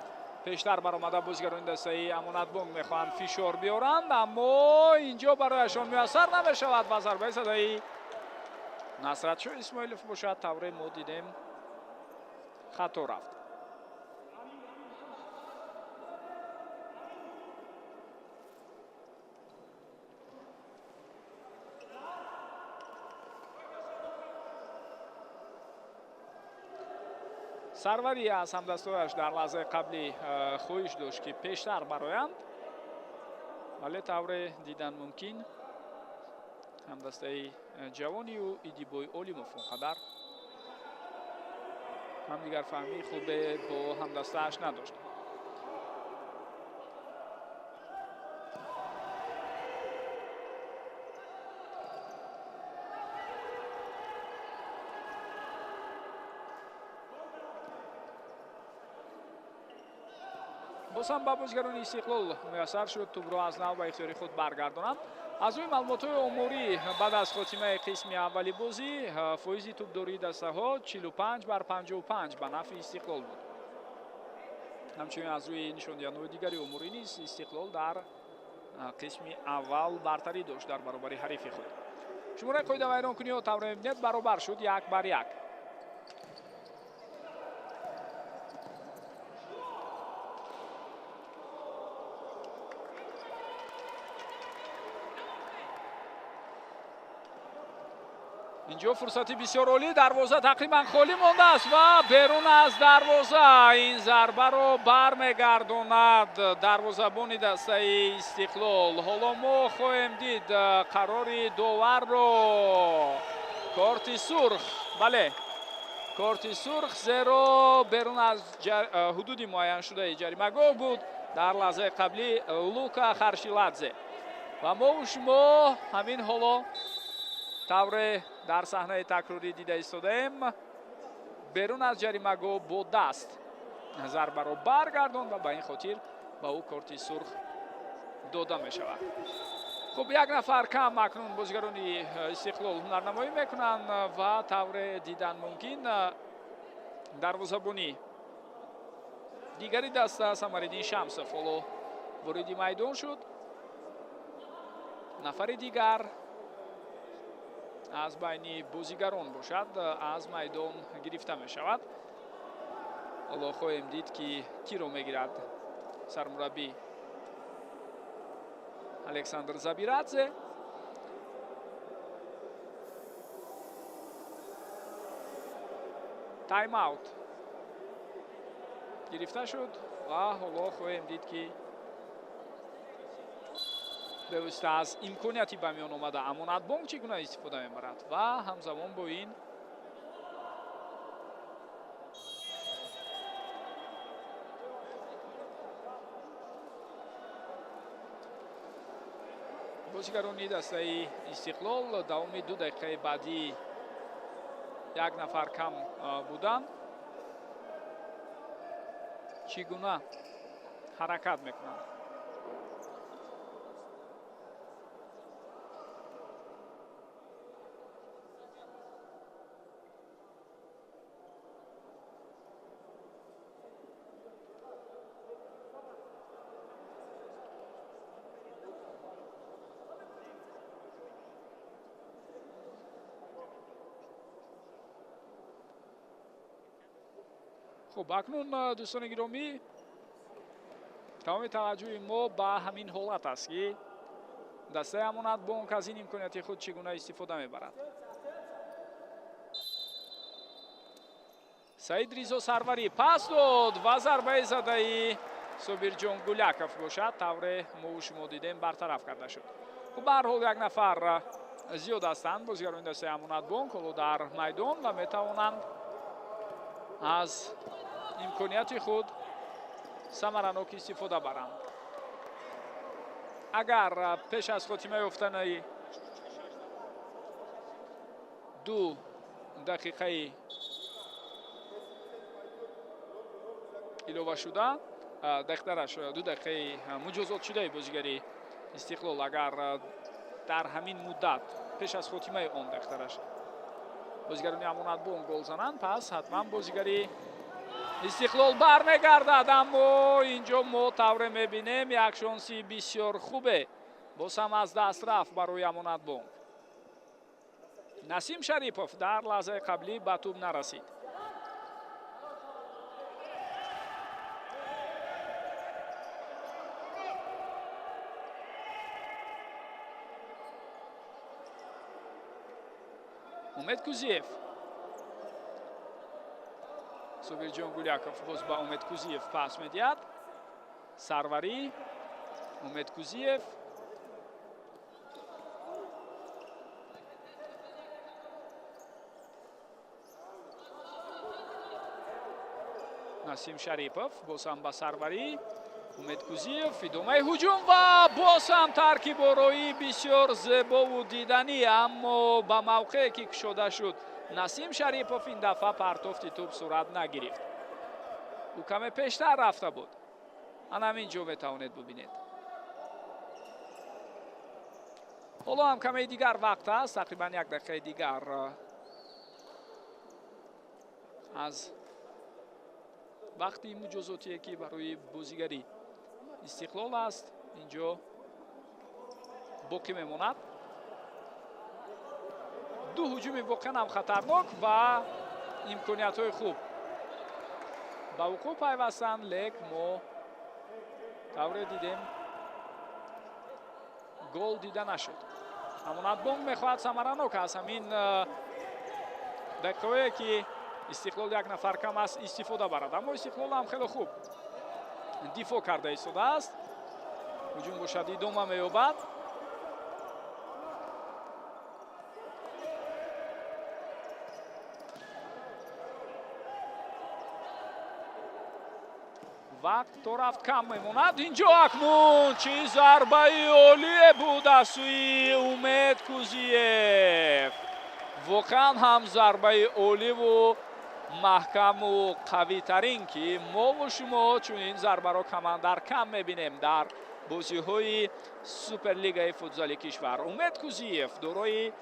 A: پیشتر برآمده بازیگران دسته امانت بانک میخواهند فشار بیارند، اما اینجا برایشان میسر نمی شود و ضربه صدایی نصرتشاه اسماعیلوف باشد. طوره ما دیدیم خطا رفت. سروری از همدستایش در لحظه قبلی خواهش داشت که پیشتر برآیند، ولی طور دیدن ممکن همدسته جوانی و ایدیبوی اولیموف اونقدر هم دیگر فهمی خوبه با همدسته‌اش نداشت. باز هم با بازیگران استقلال میسر شد توپ را از نو به اختیار خود برگردانند. از روی معلومات اموری بعد از خاتمه قسم اولی بازی فایز توپداری دسته ها 45 بر 55 به نفع استقلال بود. همچنین از روی نشاندهی دیگری اموری نیز استقلال در قسم اول برتری داشت در برابر حریف خود. شماره قاعده ویران کنی و طور امنیت برابر شد 1 بر 1. اینجا فرصتی بسیار عالی، دروازه تقریبا خالی مانده است و بیرون از دروازه این ضربه رو برمیگرداند دروازه‌بان دسته استقلال. حالا ما خواهیم دید قرار داور رو کارت سرخ، بله کارت سرخ، زیرا بیرون از حدود معین شده جریمه‌گاه بود در لحظه قبلی لوکا خرشیلادزه و ما و شما همین حالا طور در صحنه تکراری دیده ایستادیم. بیرون از جریمه‌گاه با دست зарбаро баргардон ва ба ин хотир ба ӯ корти сурх дода мешавад. хуб, як нафар кам акнун бозигарони Истиқлол ҳунарнамоӣ мекунанд ва тавре дидан мумкин дарвозабони дигари даста Самариддин Шамсов ҳоло вориди майдон шуд. нафари дигар аз байни бозигарон бошад, аз майдон гирифта мешавад. ҳоло хоҳем дид ки киро мегирад сармураббӣ Александр Забирадзе. тайм-аут гирифта шуд ва ҳоло хоҳем дид ки бевосита аз имконияти ба миён омада Амонатбонк чӣ гуна истифода мебарад ва ҳамзамон бо ин бозигарони дастаи Истиқлол давоми 2 дақиқаи баъдӣ як нафар кам буданд. чӣ гуна ҳаракат мекунанд? хуб, акнун дӯстони гиромӣ, тамоми таваҷҷӯҳи мо ба ҳамин ҳолат аст ки дастаи Амонатбонк аз ин имконияти худ чӣ гуна истифода мебарад. Саид Ризо Сарварӣ пас дод ва зарбаи задаи Собирҷон Гуляков бошад. тавре мо шумо дидем бартараф карда шуд. хуб, ба ҳар ҳол як нафар зиёд ҳастанд бозигарони дастаи Амонатбонк ҳоло дар майдон ва метавонанд аз имконияти худ самаранок истифода баранд. агар пеш аз хотимаи ёфтанаи 2 дақиқаи иловашуда дақиқараш 2 дақиқаи муҷозотшудаи бозигари Истиқлол агар дар ҳамин муддат пеш аз хотимаи он дақиқараш бозигарони Амонатбонк гол зананд, пас ҳатман бозигари Истиқлол бармегардад, аммо инҷо мо тавре мебинем як шонси бисёр хубе бозам аз даст рафт барои Амонатбонк. Насим Шарипов дар лаҳзаи қаблӣ ба тӯб нарасид. Умед Кузиев. Собирҷон Гуляков боз ба Умед Кузиев пас медиҳад. Сарварӣ, Умед Кузиев. Насим Шарипов боз ҳам ба Сарварӣ, Умед Кузиев, идомаи ҳуҷум ва боз ҳам таркибороӣ бисёр зебову диданӣ, аммо ба мавқеъе ки кушода шуд Насим Шарипов ин дафъа партофти тӯб сурат нагирифт. ӯ каме пештар рафта буд. ан ҳамин ҷо метавонед бубинед. ҳоло ҳам каме дигар вақт аст, тақрибан 1 дақиқаи дигар аз вақти муҷозотие ки барои бозигари Истиқлол аст инҷо боқӣ мемонад. 2 ҳуҷуми воқеан ҳам хатарнок ва имкониятҳои хуб ба вуқӯъ пайвастанд, лек мо тавре дидем гол дида нашуд. Амонатбонк мехоҳад самаранок аз ҳамин дақиқаҳое ки Истиқлол 1 нафар кам аст истифода барад, аммо Истиқлол ҳам хеле хуб дифоъ карда истодааст. ҳуҷум бошад идома меёбад. вақт то рафт кам мемонад. инҷо акнун чӣ зарбаи олие буд аз сӯи Умед Кузиев. воқеан ҳам зарбаи оливу маҳкаму қавитарин ки мо ва шумо чунин зарбаро камандар кам мебинем дар бозиҳои суперлигаи футзали кишвар. Умед Кузиев дорои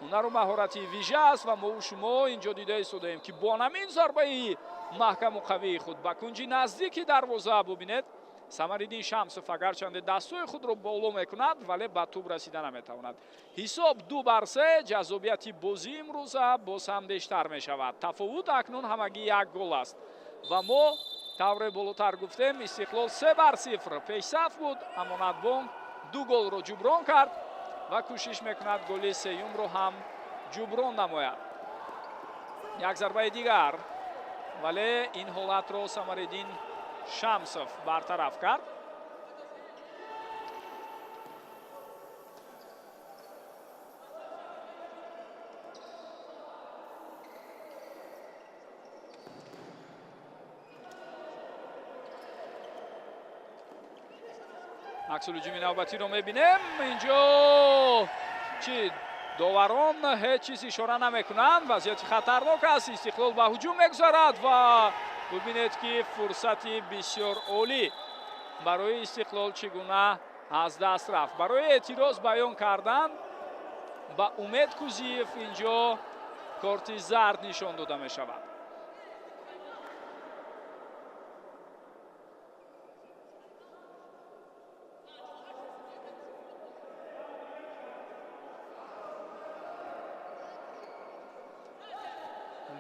A: ҳунару маҳорати вижа аст ва мо ва шумо инҷо дида истодаем ки бо намин зарбаи маҳкаму қавии худ ба кунҷи наздики дарвоза бубинед Самариддин Шамсов агарчанде дастҳои худро боло мекунад, вале ба тӯб расида наметавонад. Ҳисоб 2-3, ҷазобияти бозии имрӯза боз ҳам бештар мешавад. Тафовут акнун ҳамагӣ 1 гол аст ва мо тавре болотар гуфтем Истиқлол 3-0 пешсаф буд. Амонатбонк 2 голро ҷуброн кард ва кӯшиш мекунад голи сеюмро ҳам ҷуброн намояд. Як зарбаи дигар, вале ин ҳолатро Самариддин Шамсов бартараф кард. аксулуҷуми навбатиро мебинем. Инҷо чи доварон ҳеҷ чиз ишора намекунанд. Вазъияти хатарнок аст. Истиқлол ба ҳуҷум мегузарад ва бубинед ки фурсати бисёр олӣ барои Истиқлол чӣ гуна аз даст рафт. Барои эътироз баён кардан ба Умед Кузиев инҷо корти зард нишон дода мешавад.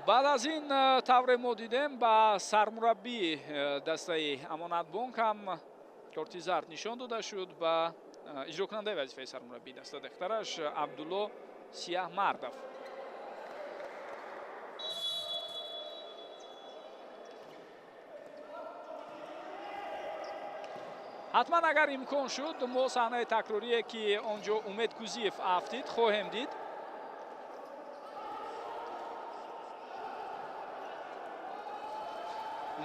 A: баъд аз ин тавре мо дидем ба сармураббии дастаи Амонатбонк ҳам корти зард нишон дода шуд ба иҷрокунандаи вазифаи сармураббии даста дехтараш Абдулло Сияҳмардов. ҳатман агар имкон шуд мо саҳнаи такрорие ки он ҷо Умед Кузиев афтид хоҳем дид.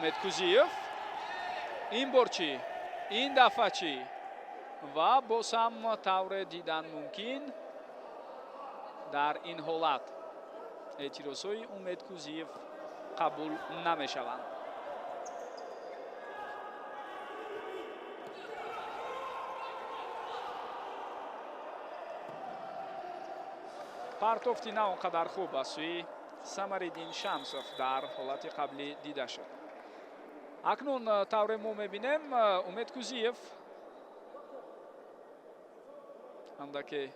A: Умед Кузиев ин бор чӣ? Ин дафъа чӣ? Ва боз ҳам тавре дидан мумкин дар ин ҳолат эътирозҳои Умед Кузиев қабул намешаванд. партофти на он қадар хуб аз сӯи Самариддин Шамсов дар ҳолати қаблӣ дида шуд. акнун тавре мо мебинем Умед Кузиев андаке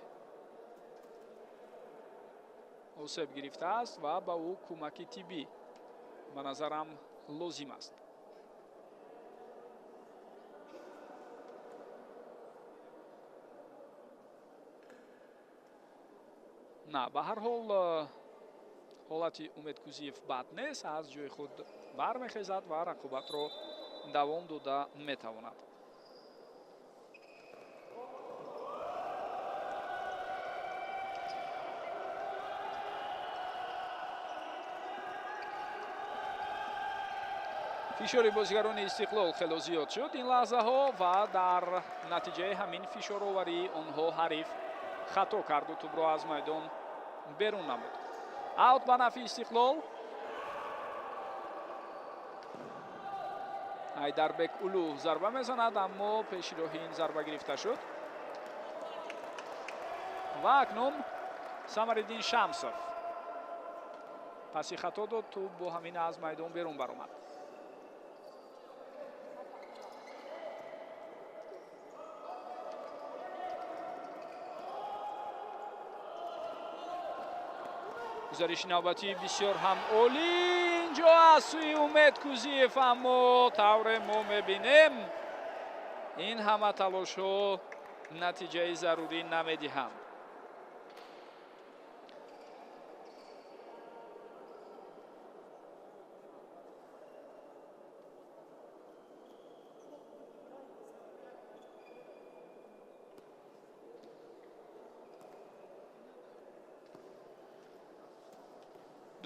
A: осеб гирифтааст ва ба ӯ кӯмаки тиббӣ ба назарам лозим аст. на ба ҳар ҳол ҳолати Умед Кузиев бад нест. аз ҷои худ бармехезад ва рақобатро давом дода метавонад. фишори бозигарони Истиқлол хело зиёд шуд ин лаҳзаҳо ва дар натиҷаи ҳамин фишороварӣ онҳо ҳариф хато карду тӯбро аз майдон берун намуд. аут ба нафи Истиқлол. Айдарбек Улу зарба мезанад, аммо пешироҳи ин зарба гирифта шуд. ва акнун Самариддин Шамсов паси хато дод, тӯб бо ҳамин аз майдон берун баромад. гузариши навбатӣ бисёр ҳам олӣ инҷо аз сӯи Умед Кузиев, аммо тавре мо мебинем ин ҳама талошҳо натиҷаи зарурӣ намедиҳанд.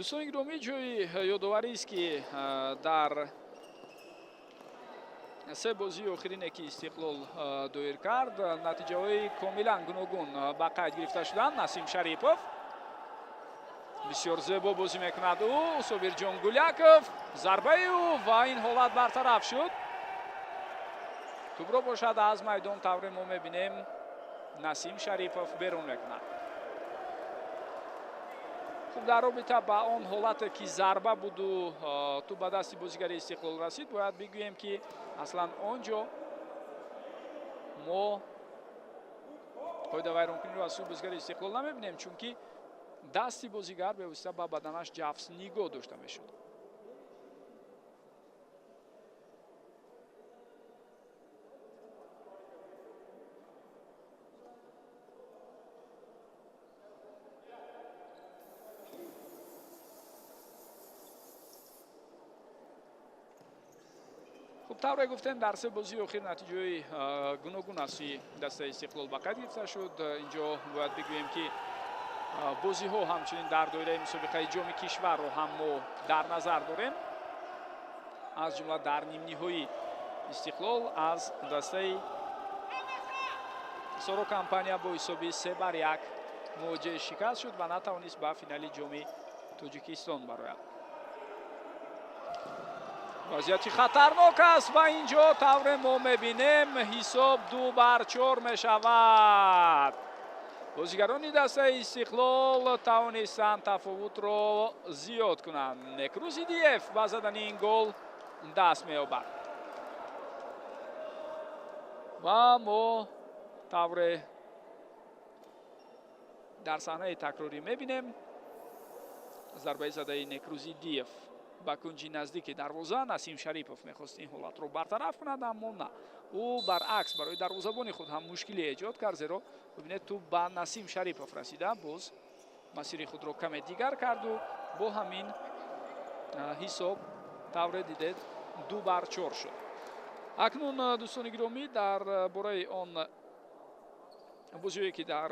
A: дӯстони гиромӣ, ҷои ёдоварист ки дар се бозии охирине ки Истиқлол доир кард натиҷаҳои комилан гуногун ба қайд гирифта шуданд. Насим Шарипов бисёр зебо бозӣ мекунад ӯ Собирҷон Гуляков. Зарбаю ва ин ҳолат бартараф шуд. Тӯбро бошад аз майдон тавре мо мебинем Насим Шарипов берун мекунад. хуб дар робита ба он ҳолате ки зарба буду ту ба дасти бозигари Истиқлол расид, бояд бигӯем ки аслан онҷо мо қоида вайронкуниро аз сӯи бозигари Истиқлол намебинем, чунки дасти бозигар бевосита ба баданаш ҷафс нигоҳ дошта мешуд. тавре гуфтем дар се бозии охир натиҷаҳои гуногун аз сӯи дастаи Истиқлол ба қайд гирифта шуд. Инҷо бояд бигӯем ки бозиҳо ҳамчунин дар доираи мусобиқаи ҷоми кишварро ҳам мо дар назар дорем. аз ҷумла дар нимниҳои Истиқлол аз дастаи Соро компания бо ҳисоби 3-1 мувоҷиҳи шикаст шуд ва натавонист ба финали ҷоми Тоҷикистон барояд. вазъияти хатарнок аст ва инҷо тавре мо мебинем ҳисоб 2-4 мешавад. бозигарони дастаи Истиқлол тавонистанд тафовутро зиёд кунанд. Некрузидиев ба задани ин гол даст меёбад ва мо тавре дар саҳнаи такрорӣ мебинем зарбаи задаи Некрузидиев ба кунҷи наздики дарвоза. Насим Шарипов мехост ин ҳолатро бартараф кунад, аммо на. ӯ баръакс барои дарвозабони худ ҳам мушкиле эҷод кард, зеро бибинед ту ба Насим Шарипов расида боз масири худро каме дигар карду бо ҳамин ҳисоб тавре дидед 2-4 шуд. акнун дӯстони гиромӣ дар бораи он бозиҳое ки дар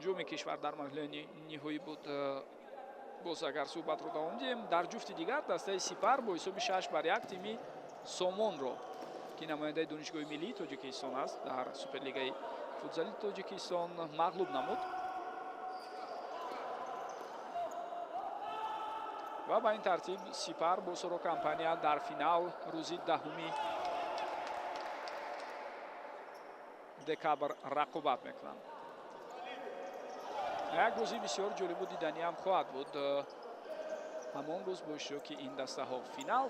A: ҷоми кишвар дар марҳилаи ниҳоӣ буд боз агар суҳбатро давом диҳем, дар ҷуфти дигар дастаи Сипар бо ҳисоби 6-1 тими Сомонро ки намояндаи донишгоҳи миллии Тоҷикистон аст дар Суперлигаи футзали Тоҷикистон мағлуб намуд ва ба ин тартиб Сипар бо Соро компания дар финал рӯзи 10 декабр рақобат мекунанд. як бозии бисёр ҷолибу диданӣ ҳам хоҳад буд ҳамон рӯз бо иштироки ин дастаҳо.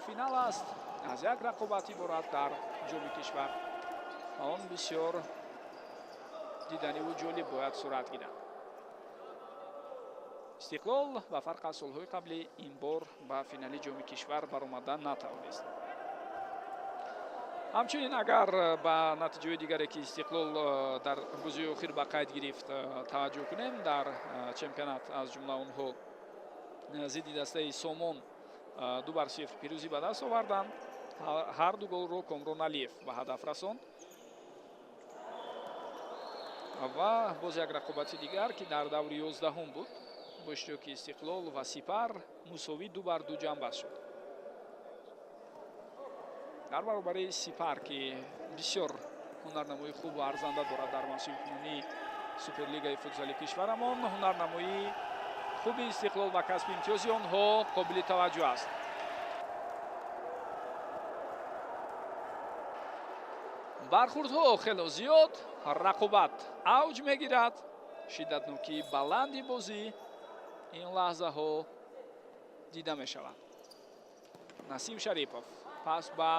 A: Финал аст, аз як рақобат иборат дар ҷоми кишвар ва он бисёр диданиву ҷолиб бояд сурат гирад. Истиқлол ба фарқ аз солҳои қаблӣ ин бор ба финали ҷоми кишвар баромада натавонист. ҳамчунин агар ба натиҷаҳои дигаре ки Истиқлол дар бозии охир ба қайд гирифт таваҷҷӯҳ кунем, дар чемпионат аз ҷумла онҳо зидди дастаи Сомон 2-0 пирӯзӣ ба даст оварданд. ҳар ду голро Комрон Алиев ба ҳадаф расонд ва боз як рақобати дигар ки дар даври 11 буд бо иштироки Истиқлол ва Сипар мусовӣ 2-2 ҷанбаст шуд. дар баробари Сипар ки бисёр ҳунарнамои хубу арзанда дорад дар мавсимикунонии Суперлигаи футзали кишварамон, ҳунарнамои хуби Истиқлол ва касби имтиёзи онҳо қобили таваҷҷӯҳ аст. бархурдҳо хело зиёд, рақобат авҷ мегирад, шиддатнокии баланди бозӣ ин лаҳзаҳо дида мешавад. Насим Шарипов пас ба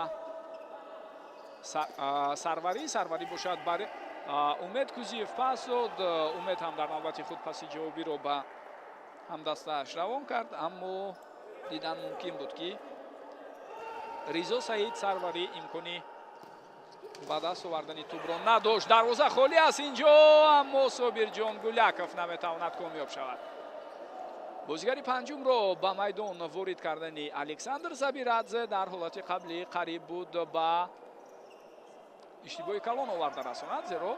A: Сарварӣ бошад бар Умед Кузиев пас дод. Умед ҳам дар навбати худ паси ҷавобиро ба ҳамдастааш равон кард, аммо дидан мумкин буд ки Ризо Саид Сарварӣ имкони ба даст овардани тӯбро надошт. дарвоза холӣ аст инҷо, аммо Собирҷон Гуляков наметавонад комёб шавад. бозигари панҷумро ба майдон ворид кардани Александр Забирадзе дар ҳолати қаблӣ қариб буд ба иштибоҳи калон оварда расонад, зеро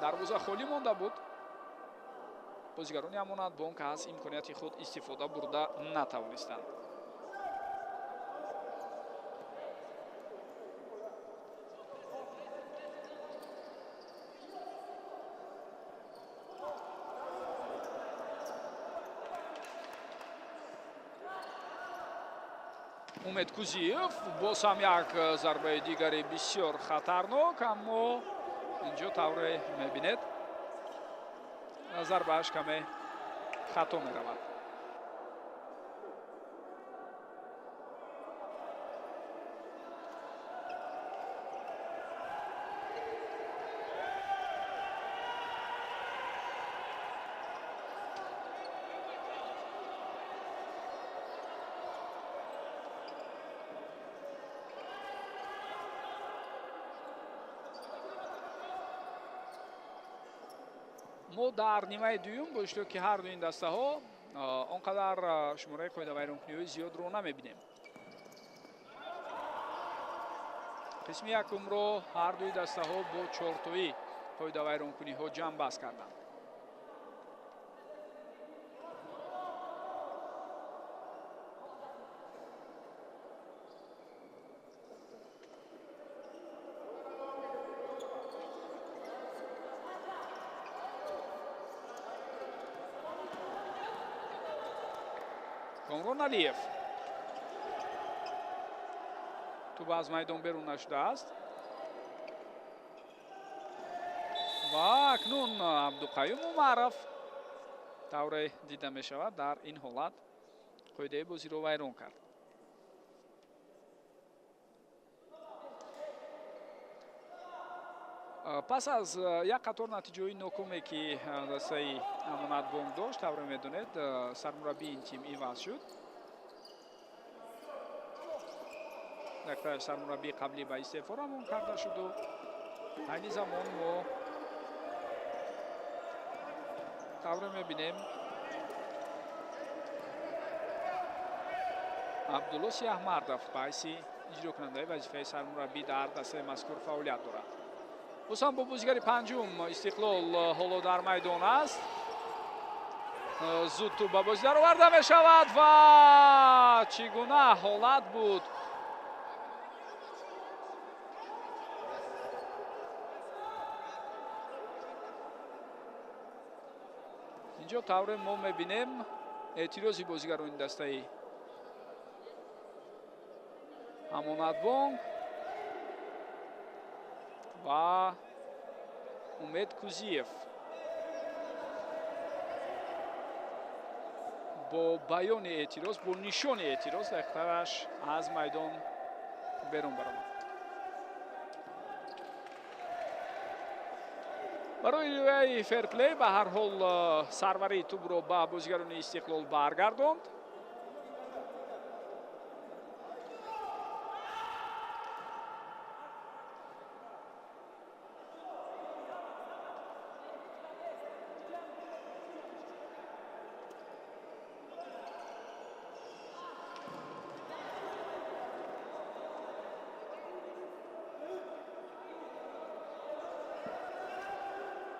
A: дарвоза холӣ монда буд. бозигарони Амонатбонк аз имконияти худ истифода бурда натавонистанд. умед Кузиев боз ҳам як зарбаи дигари бисёр хатарнок, аммо инҷо тавре мебинед зарбааш каме хато меравад. мо дар нимаи дуюм бо иштироки ҳарду ин дастаҳо он қадар шумораи қоидавайронкуниҳои зиёдро намебинем. қисми якумро ҳардуи дастаҳо бо чортои қоидавайронкуниҳо ҷамъбаст карданд. Комрон Алиев туб аз майдон берун нашудааст ва акнун Абдуқаюм Умаров тавре дида мешавад. Дар ин ҳолат қоидаи бозиро вайрон кард. пас аз як қатор натиҷаҳои нокуме ки дастаи Амонатбонк дошт, тавре медонед сармураббии ин тим иваз шуд. сармураббии қаблӣ ба истеъфо равон карда шуду айни замон мо тавре мебинем Абдулло Сиҳмардов ба ҳайси иҷрокунандаи вазифаи сармураббӣ дар дастаи мазкур фаъолият дорад. бозам бо бозигари панҷум Истиқлол ҳоло дар майдон аст. зуд ту ба бозӣ дароварда мешавад ва чӣ гуна ҳолат буд. инҷо тавре мо мебинем эътирози бозигарони дастаи Амонатбонк ва Умед Кузиев бо баёни эътироз, бо нишони эътироз дақиқааш аз майдон берун баромад. барои риояи ферплей ба ҳар ҳол сарварии тӯбро ба бозигарони Истиқлол баргардонд.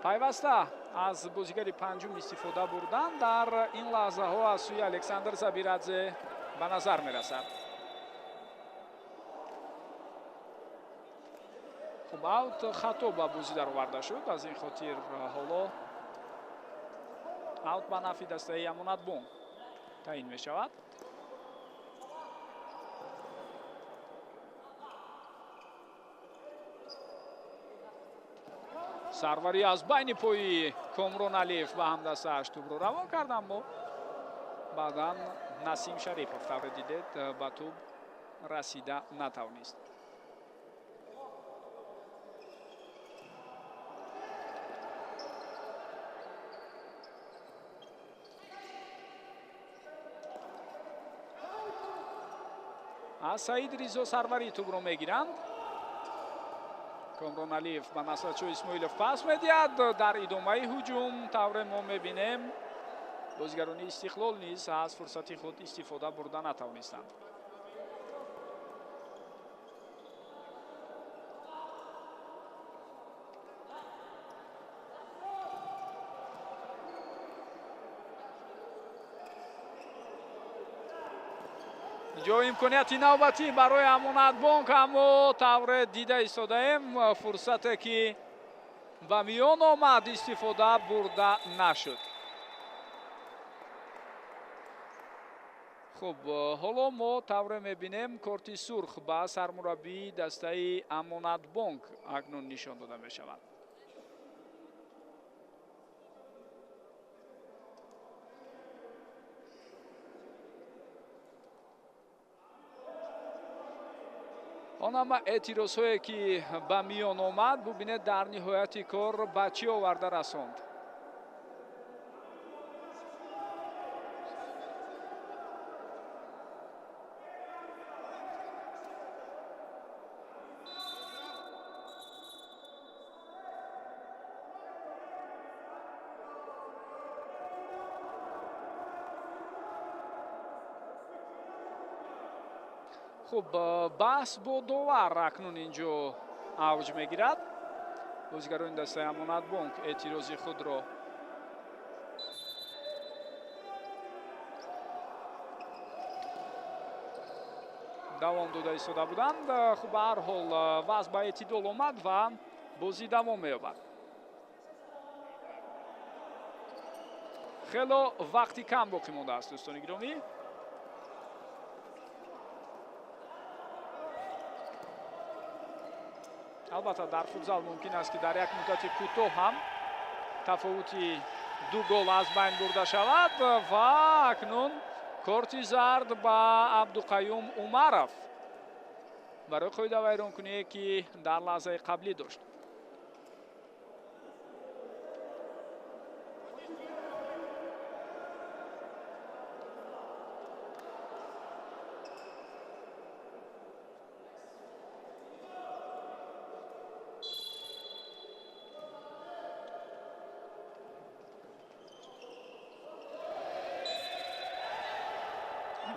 A: пайваста аз бозигари панҷум истифода бурдан дар ин лаҳзаҳо аз сӯи Александр Забирадзе ба назар мерасад. хуб аут хато ба бозӣ дароварда шуд. аз ин хотир ҳоло аут ба нафъи дастаи Амонатбонк таъин мешавад. сарварӣ аз байни пои Комрон Алиев ба ҳамдастааш тӯбро равон кард, аммо баъдан Насим Шарипов тавре дидед ба тӯб расида натавонист. аз Саид Ризо сарварӣ тӯбро мегиранд. Комрон Алиев ба Насратшоҳ Исмоилов пас медиҳад. дар идомаи ҳуҷум тавре мо мебинем бозигарони Истиқлол низ аз фурсати худ истифода бурда натавонистанд. инҷо имконияти навбатӣ барои Амонатбонк, аммо тавре дида истодаем фурсате ки ба миён омад истифода бурда нашуд. خب حالا ما тавре мебинем корти сурх ба сармураббии дастаи Амонатбонк акнун нишон дода мешавад. он ҳама эътирозҳое ки ба миён омад бубинед дар ниҳояти кор ба чӣ оварда расонд. خب بحث با دوار اکنون اینجا اوج میگیرد. بازیگران دسته امانتبانک اعتراضی خود را دوام داده ایستاده بودند. خب به هر حال وضع به اعتدال آمد و بازی دوام می‌یابد. خیلی وقتی کم باقی مانده است دوستان گرامی. البته در فوتزال ممکن است که در یک مدت کوتاه هم تفاوتی دو گل از بین برده شود و اکنون کارت زرد با عبدالقیوم عمرов برای قاعده ویرانکنی که در لحظه قبلی داشت.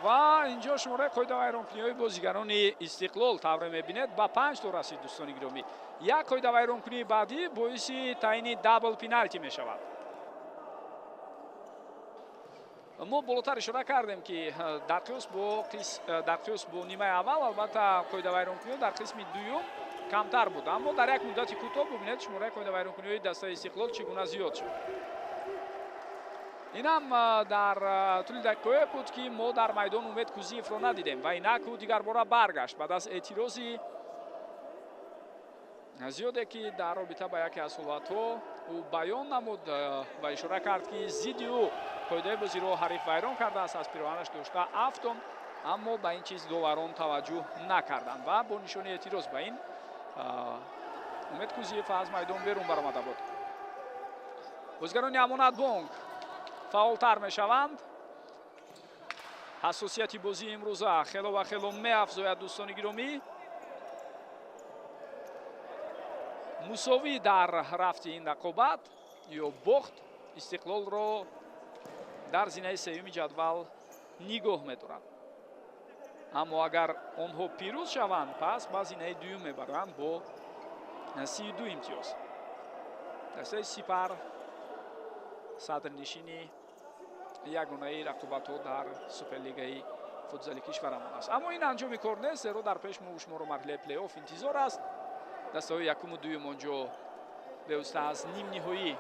A: و اینجا شماره قاعده ویرانکنی‌های بازیگران استقلال тавре می‌بینید با 5 تا رسید دوستان گرامی. یک قاعده ویرانکنی بعدی باعث تعیین دابل پنالتی می‌شود. ما بالاتر اشاره کردیم که در قیاس با نیمه اول البته قاعده ویرانکنی در قسم دوم کمتر بود، اما در یک مدت کوتاه ببینید شماره قاعده ویرانکنی‌های دسته استقلال چگونه زیاد شد. این هم در طول دقیقه بود که ما در میدان امید کوزیف را ندیدیم و اینک او دیگر باره برگشت بعد از اعتراضی زیاده که در رابطه با یکی از صحبت‌ها او بیان نمود و اشاره کرد که ضد او قاعده بازی را حریف ویران کرده است، از پیراهنش داشته افتان، اما به این چیز داوران توجه نکردند و با نشان اعتراض به این امید کوزیف از میدان بیرون برآمده بود. بازیگران امانتبانک فعالتر میشوند. حساسیت بازی امروزه خیلی و خیلی می‌افزاید دوستان گرامی. مساوی در رفت این رقابت یا باخت استقلال را در زینه سوم جدول نگاه می‌دارد، اما اگر آنها پیروز شوند پس به زینه دوم میبرند با 32 امتیاز. دسته سپر صدرنشینی یگانه رقابت‌ها در سوپرلیگای فوتزال کشورمان است. اما این انجام کار نیست، زیرا در پیش ما و شما را مرحله پلی آف انتظار است. دسته‌های یکم و دوم آنجا پیوسته از نیم نهایی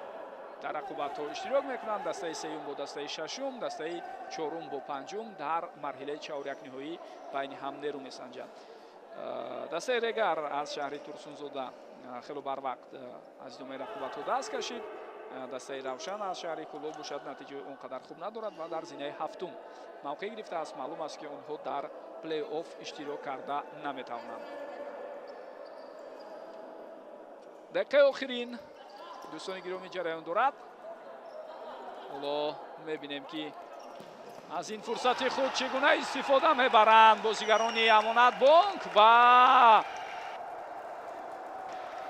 A: در رقابت‌ها اشتراک می‌کنند. دسته سوم با دسته ششم، دسته چهارم با پنجم در مرحله چهار یک نهایی بین هم نیرو می‌سنجند. دسته ریگر از شهر ترسونزاده خیلی بر وقت از ادامه رقابت‌ها دست کشید. دسته روشن از شهر کلو باشد نتیجه اونقدر خوب ندارد و در زینه هفتم موقع گرفته است. معلوم است که آنها در پلی آف اشتراک کرده نمی‌توانند. دقیقه آخرین دوستان گرامی جریان دارد. حالا می‌بینیم که از این فرصت خود چگونه استفاده می‌برند بازیگران امانتبانک و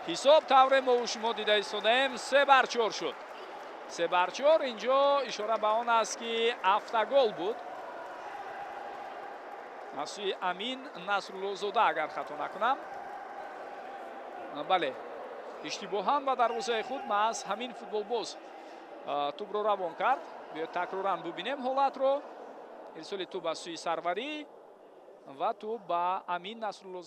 A: حساب тавре ما و شما دیده ایستادیم 3-4 شد. 3-4 اینجا اشاره به آن است که هفته گل بود از سوی امین نصرالله زاده اگر خطا نکنم. بله اشتباهاً و دروازه خود ما از همین فوتبال باز توپ رو روان کرد. بیاید تکرارا ببینیم حالت رو. ارسال توپ از سوی سروری و توپ با امین نصرالله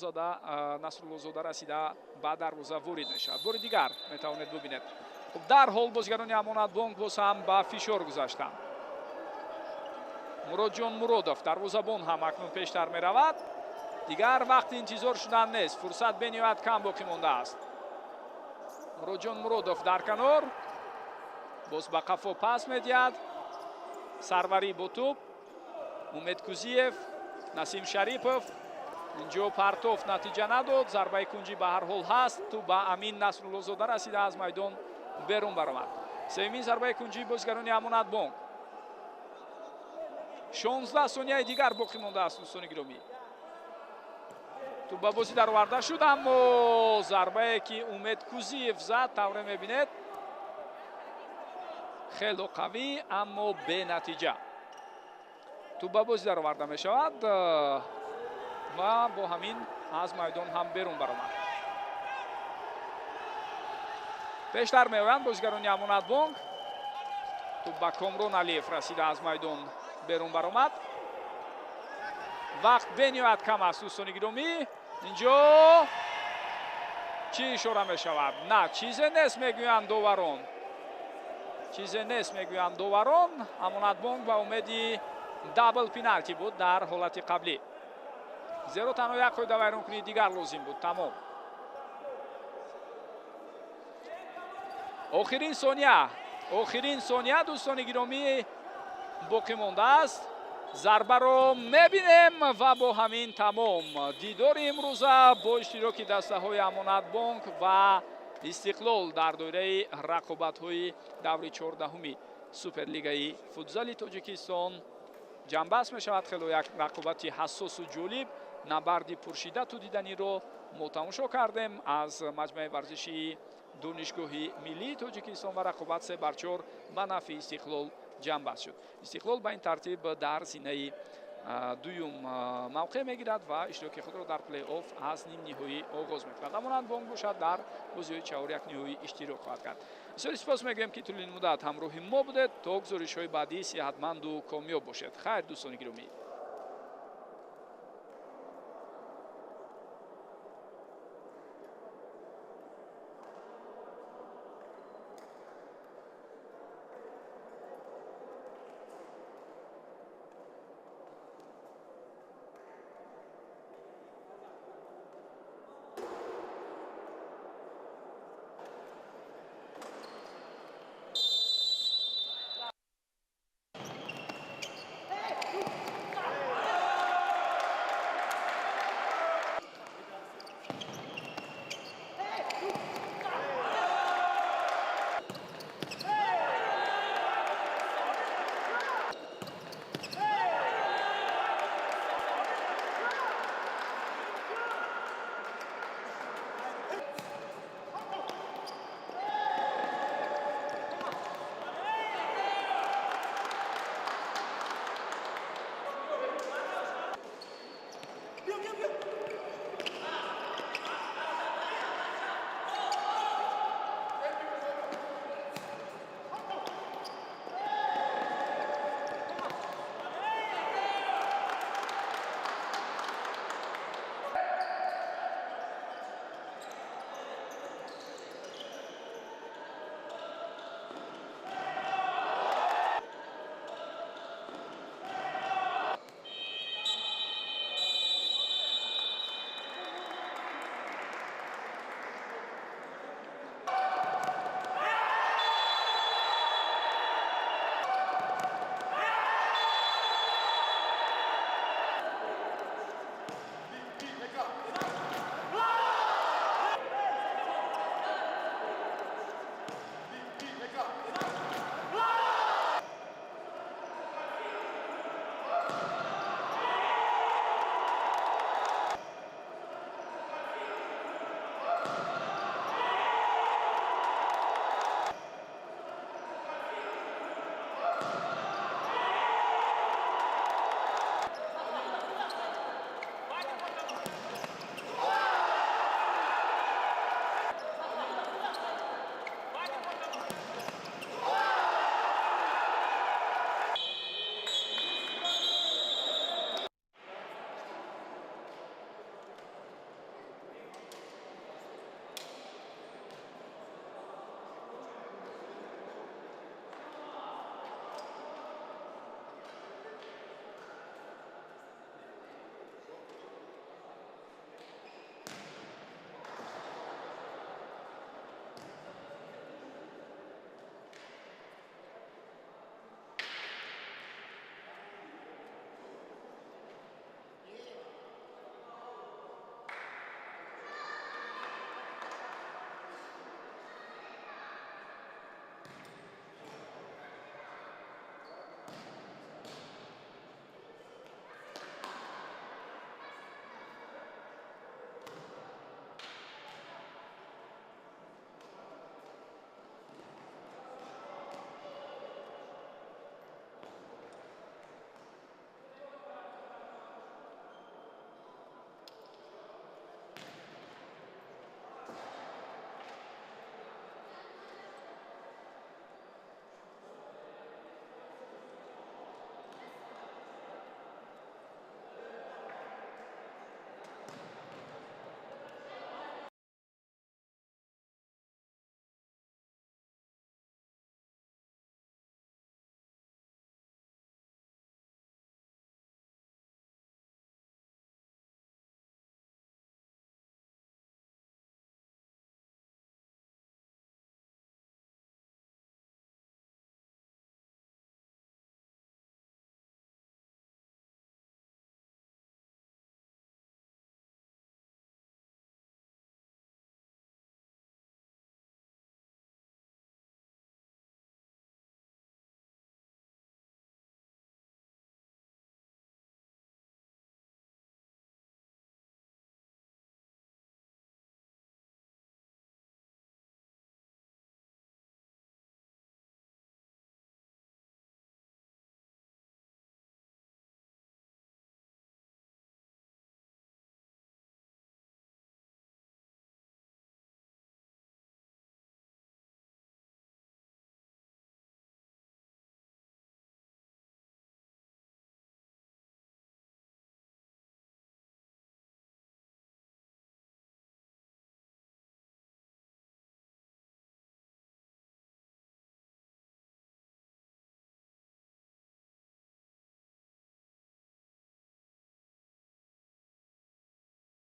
A: زاده رسیده به دروازه وارد میشود. بار دیگر میتوانید ببینید. خب در حال بازیگران امانتبانک باز هم با فشار گذاشتند. Муродҷон Муродов дарвозабон ҳам акнун пештар меравад. Дигар вақти интизор шудан нест. Фурсат бениҳоят кам боқӣ мондааст. Муродҷон Муродов дар канор. Боз ба қафо пас медиҳад. Сарварӣ бо туп. Умед Кузиев, Насим Шарипов. Инҷо партов натиҷа надод. Зарбаи кунҷӣ ба ҳар ҳол ҳаст. Ту ба Амин Насруллозода расида аз майдон берун баромад. Севимин зарбаи кунҷӣ бозигарони Амонатбонк. 16 сонияи дигар боқӣ мондааст дӯстони гиромӣ. Ту ба бозӣ дароварда шуд, аммо зарбае ки Умед Кузиев зад, тавре мебинед. Хело қавӣ, аммо бенатиҷа. Ту ба бозӣ дароварда мешавад ва бо ҳамин аз майдон ҳам берун баромад. Пештар меоянд бозигарони Амонатбонк. Ту ба Комрон Алиев расида аз майдон берун баромад. Вақт бениҳоят кам аст дӯстони гиромӣ. Инҷо чӣ ишора мешавад? На, чизе нест мегӯянд доварон. Чизе нест мегӯянд доварон. Амонатбонк ба умеди дабл пеналти буд дар ҳолати қаблӣ. Зеро танҳо як қоида вайронкунии дигар лозим буд. Тамом. охирин сония дӯстони гиромӣ боқӣ мондааст. Зарбаро мебинем ва бо ҳамин тамом. Дидори имрӯза бо иштироки дастаҳои Амонатбонк ва Истиқлол дар доираи рақобатҳои даври 14-уми Суперлигаи футзали Тоҷикистон ҷанбаст мешавад. хело як рақобати ҳассосу ҷолиб, набарди пуршиддату диданиро мо тамошо кардем аз маҷмӯи варзиши донишгоҳи миллии Тоҷикистон ва рақобат 3-4 ба нафъи Истиқлол ҷанбаст шуд. Истиқлол ба ин тартиб дар зинаи дуюм мавқеъ мегирад ва иштироки худро дар плей-офф аз нимниҳоӣ оғоз мекунад. Амонатбонк бошад дар бозиҳои чаҳор якниҳоӣ иштирок хоҳад кард. бисёр испос мегӯем ки тӯлини муддат ҳамроҳи мо будед. то гузоришҳои баъдӣ сиҳатманду комёб бошед. хайр дӯстони гиромӣ.